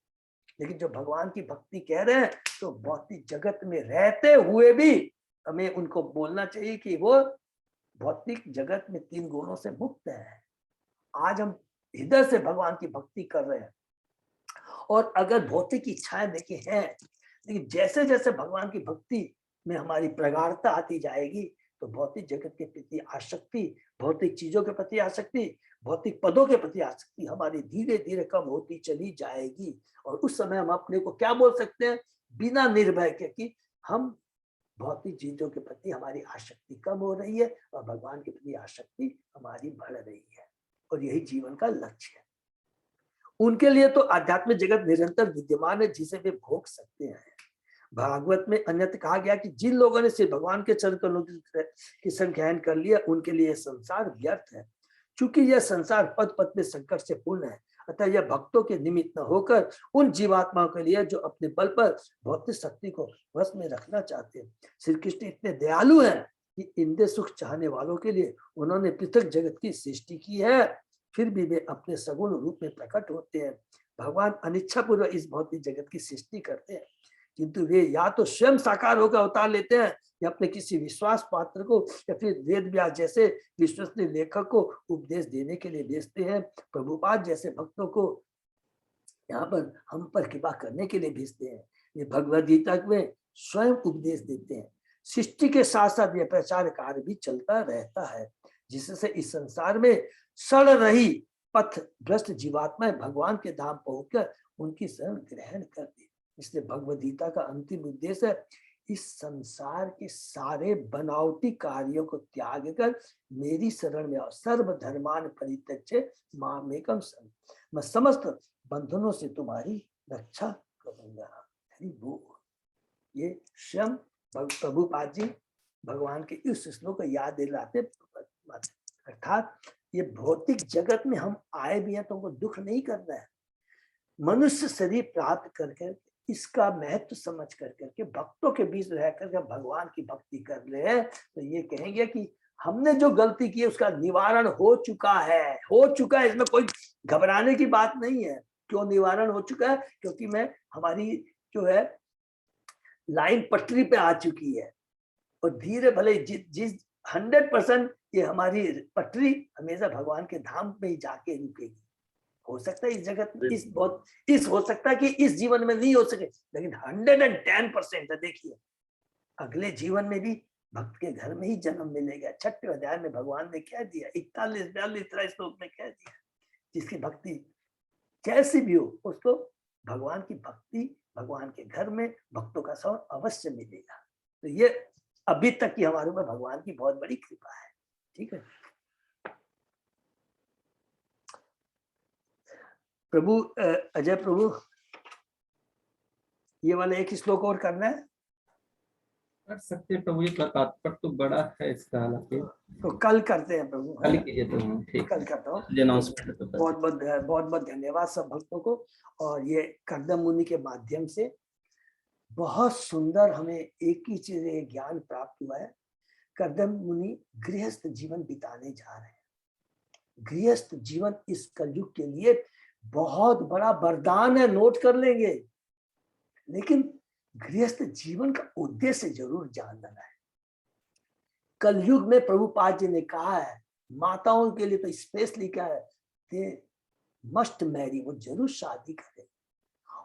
लेकिन जो भगवान की भक्ति कह रहे हैं तो भौतिक जगत में रहते हुए भी हमें उनको बोलना चाहिए कि वो भौतिक जगत में 3 गुणों से मुक्त है। आज हम हृदय से भगवान की भक्ति कर रहे हैं, और अगर भौतिक इच्छाएं देखिए हैं, लेकिन जैसे जैसे भगवान की भक्ति में हमारी प्रगाढ़ता आती जाएगी तो भौतिक जगत के प्रति आसक्ति, भौतिक चीजों के प्रति आसक्ति, भौतिक पदों के प्रति आसक्ति हमारी धीरे धीरे कम होती चली जाएगी। और उस समय हम अपने को क्या बोल सकते हैं, बिना निर्भय के, कि हम भौतिक चीजों के प्रति हमारी आसक्ति कम हो रही है और भगवान के प्रति आसक्ति हमारी बढ़ रही है। और यही जीवन का लक्ष्य है। उनके लिए तो आध्यात्मिक जगत निरंतर विद्यमान है, जिसे वे भोग सकते हैं। भागवत में अन्यत्र कहा गया कि जिन लोगों ने सिर्फ भगवान के चरण कमलों की संख्यान कर लिया, उनके लिए संसार व्यर्थ है। चूंकि यह संसार पद पद में संकट से पूर्ण है, अतः यह भक्तों के निमित्त न होकर उन जीवात्माओं के लिए जो अपने बल पर भौतिक शक्ति को वश में रखना चाहते हैं। श्री कृष्ण इतने दयालु हैं कि इंद्रिय सुख चाहने वालों के लिए उन्होंने पृथक जगत की सृष्टि की है, फिर भी वे अपने सगुण रूप में प्रकट होते हैं। भगवान अनिच्छा पूर्वक इस भौतिक जगत की सृष्टि करते हैं, किंतु वे या तो स्वयं साकार होकर अवतार लेते हैं या अपने किसी विश्वास पात्र को या फिर वेद व्यास जैसे विश्वसनीय लेखक को उपदेश देने के लिए भेजते हैं। प्रभुपाद जैसे भक्तों को यहाँ पर हम पर कृपा करने के लिए भेजते हैं। वे भगवद गीता में स्वयं उपदेश देते हैं। सृष्टि के साथ साथ यह प्रचार कार्य भी चलता रहता है, जिससे इस संसार में सड़ रही पथ भ्रष्ट जीवात्माएं भगवान के धाम पहुंचकर उनकी शरण ग्रहण कर दे। इसलिए भगवद गीता का अंतिम उद्देश्य है इस संसार के सारे बनावटी कार्यों को त्याग कर मेरी शरण में आओ। सर्व धर्मान परित्यज्य मामेकम शरणं, मैं समस्त बंधनों से तुम्हारी रक्षा करूंगा। हरि बोल। ये स्वयं प्रभुपाद जी भगवान के इस श्लोक को याद दिलाते। अर्थात ये भौतिक जगत में हम आए भी हैं तो हमको दुख नहीं करना है। मनुष्य शरीर प्राप्त करके इसका महत्व समझ करके भक्तों के बीच रह करके भगवान की भक्ति कर रहे हैं, तो ये कहेंगे कि हमने जो गलती की है उसका निवारण हो चुका है, इसमें कोई घबराने की बात नहीं है। क्यों निवारण हो चुका है? क्योंकि हमारी जो है लाइन पटरी पे आ चुकी है और धीरे भले जिस 100% ये हमारी पटरी हमेशा भगवान के धाम में ही जाके रुकेगी। हो सकता है इस जगत में हो सकता है कि इस जीवन में नहीं हो सके, लेकिन 110% है। देखिए अगले जीवन में भी भक्त के घर में ही जन्म मिलेगा। 6वें अध्याय में भगवान ने क्या दिया, 41-42 श्लोक में क्या दिया, जिसकी भक्ति कैसी भी हो उसको भगवान की भक्ति भगवान के घर में भक्तों का सौर अवश्य मिलेगा। तो ये अभी तक की हमारे ऊपर भगवान की बहुत बड़ी कृपा है। ठीक है प्रभु। अजय प्रभु, ये वाला एक श्लोक और करना है। कर सकते हैं प्रभु, ये तात्पर्य तो बड़ा है इसका, हालांकि तो कल करते हैं प्रभु। कल कीजिए तो ठीक, कल करता हूँ। अनाउंसमेंट। बहुत धन्यवाद सब भक्तों को। और ये कर्दम मुनि के माध्यम से बहुत सुंदर हमें एक ही चीज ज्ञान प्राप्त हुआ है। कर्दम मुनि गृहस्थ जीवन बिताने जा रहे हैं। गृहस्थ जीवन इस कलयुग के लिए बहुत बड़ा वरदान है, नोट कर लेंगे। लेकिन गृहस्थ जीवन का उद्देश्य जरूर जान लेना है। कलयुग में प्रभुपाद जी ने कहा है माताओं के लिए तो स्पेशली क्या है, दे मस्ट मैरी, वो जरूर शादी करें।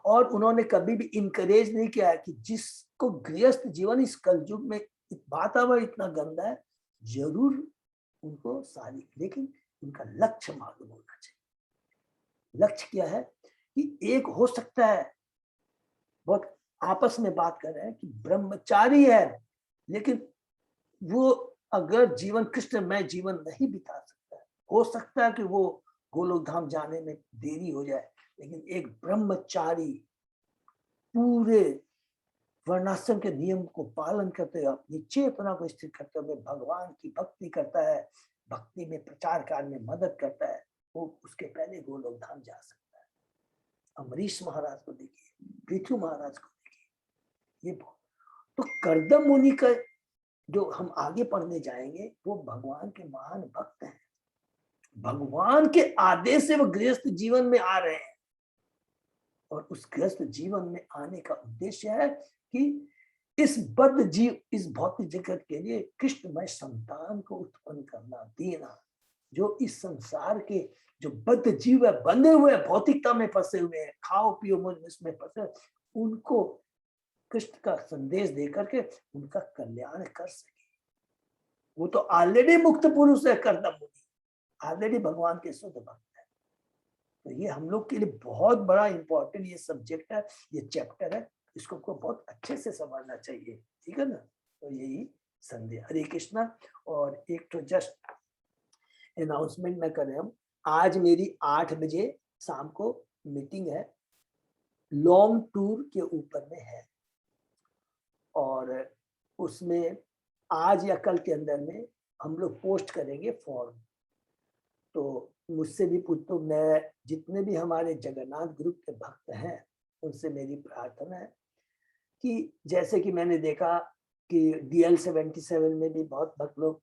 और उन्होंने कभी भी इनकरेज नहीं किया है कि जिसको गृहस्थ जीवन इस कलयुग में वातावरण इतना गंदा है जरूर उनको शादी, लेकिन उनका लक्ष्य मालूम होना चाहिए। लक्ष्य क्या है कि एक हो सकता है बहुत आपस में बात कर रहे हैं कि ब्रह्मचारी है, लेकिन वो अगर जीवन कृष्णमय जीवन नहीं बिता सकता है, हो सकता है कि वो गोलोक धाम जाने में देरी हो जाए, लेकिन एक ब्रह्मचारी पूरे वर्णाश्रम के नियम को पालन करते हुए अपनी चेतना को स्थिर करते हुए भगवान की भक्ति करता है, भक्ति में प्रचार कार्य में मदद करता है, वो उसके पहले गोलोक धाम जा सकता है। अमरीश महाराज को देखिए, पृथु महाराज को देखिए। ये तो कर्दम मुनि का जो हम आगे पढ़ने जाएंगे वो भगवान के महान भक्त हैं। भगवान के आदेश से वो गृहस्थ जीवन में आ रहे हैं और उस गृहस्थ जीवन में आने का उद्देश्य है कि इस बद्ध जीव, इस भौतिक जगत के लिए कृष्णमय संतान को उत्पन्न करना, देना। जो इस संसार के जो बद्ध जीव है, बंधे हुए भौतिकता में फंसे हुए हैं, खाओ पियो मुझ में फंसे, उनको कृष्ण का संदेश देकर के उनका कल्याण कर सके। वो तो ऑलरेडी मुक्त पुरुष है कर्दम मुनि, ऑलरेडी भगवान के शुद्ध भक्त है। तो ये हम लोग के लिए बहुत बड़ा इंपॉर्टेंट ये सब्जेक्ट है, ये चैप्टर है, इसको आपको बहुत अच्छे से समझना चाहिए, ठीक है ना। तो यही संदेह। हरे कृष्णा। और एक तो जस्ट अनाउंसमेंट मैं कर रहा हूँ, आज मेरी 8 बजे शाम को मीटिंग है, लॉन्ग टूर के ऊपर में है, और उसमें आज या कल के अंदर में हम लोग पोस्ट करेंगे फॉर्म। तो मुझसे भी पूछो, मैं जितने भी हमारे जगन्नाथ ग्रुप के भक्त हैं उनसे मेरी प्रार्थना है कि जैसे कि मैंने देखा कि DL77 में भी बहुत भक्त लोग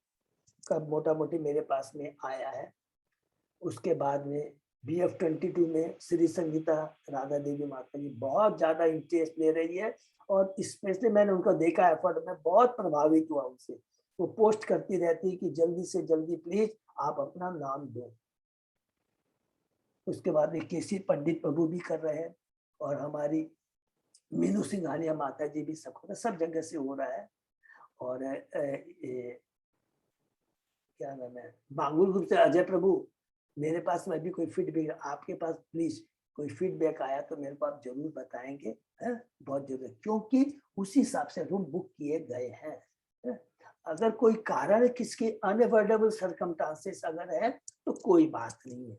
का मोटा मोटी मेरे पास में आया है, उसके बाद में BF22 में श्री संगीता राधा देवी माता जी बहुत ज्यादा इंटरेस्ट ले रही है, और स्पेशली मैंने उनका देखा एफर्ट में बहुत प्रभावित हुआ उनसे। वो पोस्ट करती रहती है कि जल्दी से जल्दी प्लीज आप अपना नाम दो। उसके बाद में केसी पंडित प्रभु भी कर रहे हैं, और हमारी मीनू सिंघानिया माता जी भी सब जगह से हो रहा है। और क्या नाम है, बांगुर ग्रुप से अजय प्रभु, मेरे पास में अभी कोई फीडबैक, आपके पास प्लीज कोई फीडबैक आया तो मेरे को आप जरूर बताएंगे, है? बहुत जरूर, क्योंकि उसी हिसाब से रूम बुक किए गए हैं, है? अगर कोई कारण किसके अनअवॉइडेबल सर्कमस्टांसेस अगर है तो कोई बात नहीं है,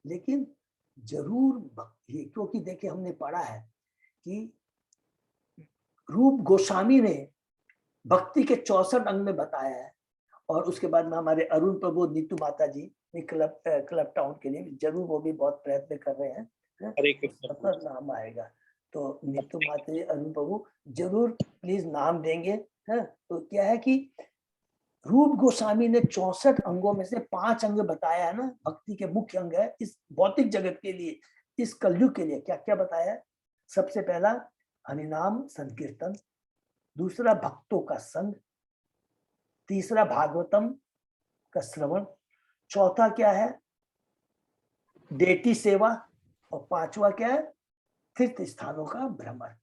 लेकिन जरूर ये, क्योंकि देखिए हमने पढ़ा है कि रूप गोस्वामी ने भक्ति के 64 अंग में बताया है, और उसके बाद में हमारे अरुण प्रभु नीतू माता जी क्लब टाउन के लिए जरूर वो भी बहुत प्रयत्न कर रहे हैं, नाम आएगा तो नीतू माता जी, अरुण प्रभु जरूर प्लीज नाम देंगे, है? तो क्या है कि रूप गोस्वामी ने 64 अंगों में से 5 अंग बताया है ना, भक्ति के मुख्य अंग है इस भौतिक जगत के लिए, इस कलयुग के लिए। क्या क्या बताया है? सबसे पहला हरिनाम संकीर्तन, दूसरा भक्तों का संग, तीसरा भागवतम का श्रवण, चौथा क्या है डेटी सेवा, और 5वां क्या है तीर्थ स्थानों का भ्रमण।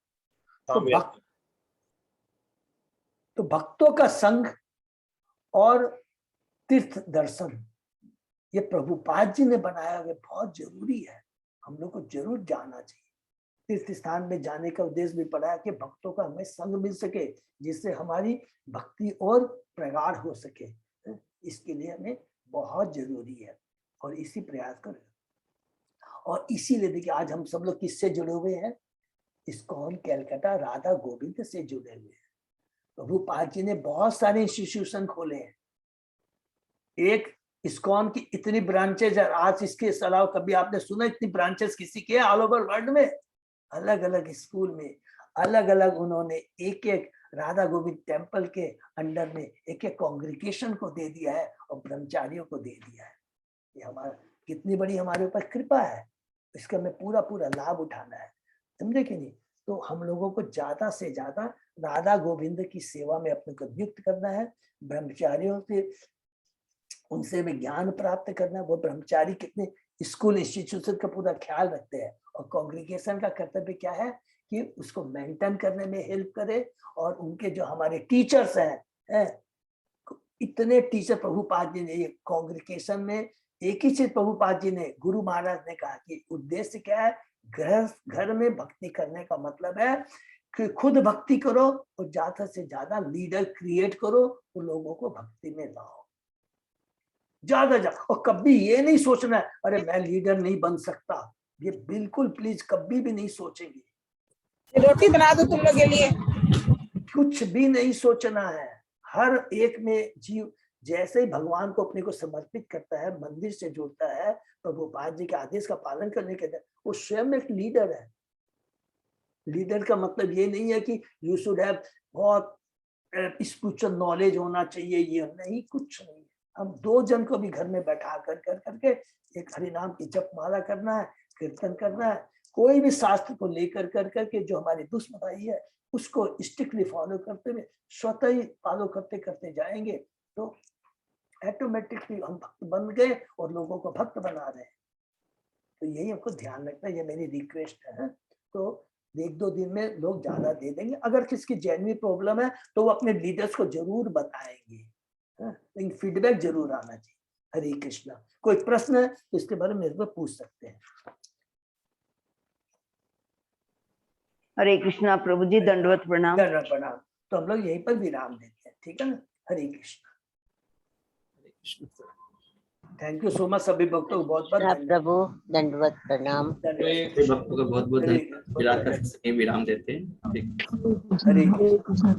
तो भक्तों का संग और तीर्थ दर्शन ये प्रभुपाद जी ने बनाया हुआ बहुत जरूरी है, हम लोग को जरूर जाना चाहिए। तीर्थ स्थान में जाने का उद्देश्य भी पड़ा है कि भक्तों का हमें संग मिल सके, जिससे हमारी भक्ति और प्रगाढ़ हो सके, इसके लिए हमें बहुत जरूरी है, और इसी प्रयास करें। और इसीलिए देखिए आज हम सब लोग किससे जुड़े हुए हैं, इस्कॉन कलकत्ता राधा गोविंद से जुड़े हुए हैं। प्रभुपाद जी ने बहुत सारे इंस्टीट्यूशन खोले हैं, एक इस्कॉन की इतनी ब्रांचेज है, आज इसके अलावा कभी आपने सुना इतनी ब्रांचेस किसी के ऑल ओवर वर्ल्ड में, अलग अलग स्कूल में अलग अलग उन्होंने एक एक राधा गोविंद टेम्पल के अंडर में एक एक कॉन्ग्रीगेशन को दे दिया है और ब्रह्मचारियों को दे दिया है। ये हमारा कितनी बड़ी हमारे ऊपर कृपा है, इसका हमें पूरा पूरा लाभ उठाना है, समझे कि नहीं। तो हम लोगों को ज्यादा से ज्यादा राधा गोविंद की सेवा में अपने को नियुक्त करना है, ब्रह्मचारियों से उनसे भी ज्ञान प्राप्त करना है। वो ब्रह्मचारी कितने स्कूल इंस्टीट्यूशन का पूरा ख्याल रखते हैं, और कांग्रीगेशन का कर्तव्य क्या है कि उसको मेंटेन करने में हेल्प करे। और उनके जो हमारे टीचर्स हैं, इतने टीचर प्रभुपाद जी ने ये कांग्रीगेशन में एक ही चीज प्रभुपाद जी ने गुरु महाराज ने कहा कि उद्देश्य क्या है, घर में भक्ति करने का मतलब है कि खुद भक्ति करो और ज्यादा से ज्यादा लीडर क्रिएट करो, तो लोगों को भक्ति में लाओ ज्यादा। और कभी ये नहीं सोचना है अरे मैं लीडर नहीं बन सकता, ये बिल्कुल प्लीज कभी भी नहीं सोचेंगे। रोटी बना दो तुम लोग के लिए, कुछ भी नहीं सोचना है। हर एक में जीव जैसे ही भगवान को अपने को समर्पित करता है, मंदिर से जुड़ता है, प्रभुपाद जी के आदेश का पालन करने के लिए, वो स्वयं एक लीडर है। लीडर का मतलब ये नहीं है कि यू शुड हैव बहुत स्पिरिचुअल नॉलेज होना चाहिए, ये नहीं, कुछ नहीं। हम 2 जन को भी घर में बैठा करके एक हरिनाम की जप माला करना है, कीर्तन करना है, कोई भी शास्त्र को लेकर करके जो हमारी दुष्मताई है उसको स्ट्रिक्टली फॉलो करते हुए स्वतः ही फॉलो करते करते जाएंगे, तो ऑटोमेटिकली हम भक्त बन गए और लोगों को भक्त बना रहे हैं। तो यही हमको ध्यान रखना है, ये मेरी रिक्वेस्ट है। तो 1-2 दिन में लोग ज्यादा दे देंगे। अगर किसकी जेन्युइन प्रॉब्लम है तो वो अपने लीडर्स को जरूर बताएंगे, लेकिन फीडबैक जरूर आना चाहिए। हरे कृष्णा। कोई प्रश्न है तो इसके बारे में मेरे को पूछ सकते हैं। हरे कृष्णा प्रभु जी, दंडवत प्रणाम। दंडवत प्रणाम। तो हम लोग यहीं पर विराम देते हैं, ठीक है ना। Hare Krishna. Thank you so much सभी भक्तों को बहुत बहुत धन्यवाद। प्रभु दंडवत प्रणाम। धन्यवाद। भक्तों का बहुत बहुत धन्यवाद। विराम देते हैं। हरे कृष्णा।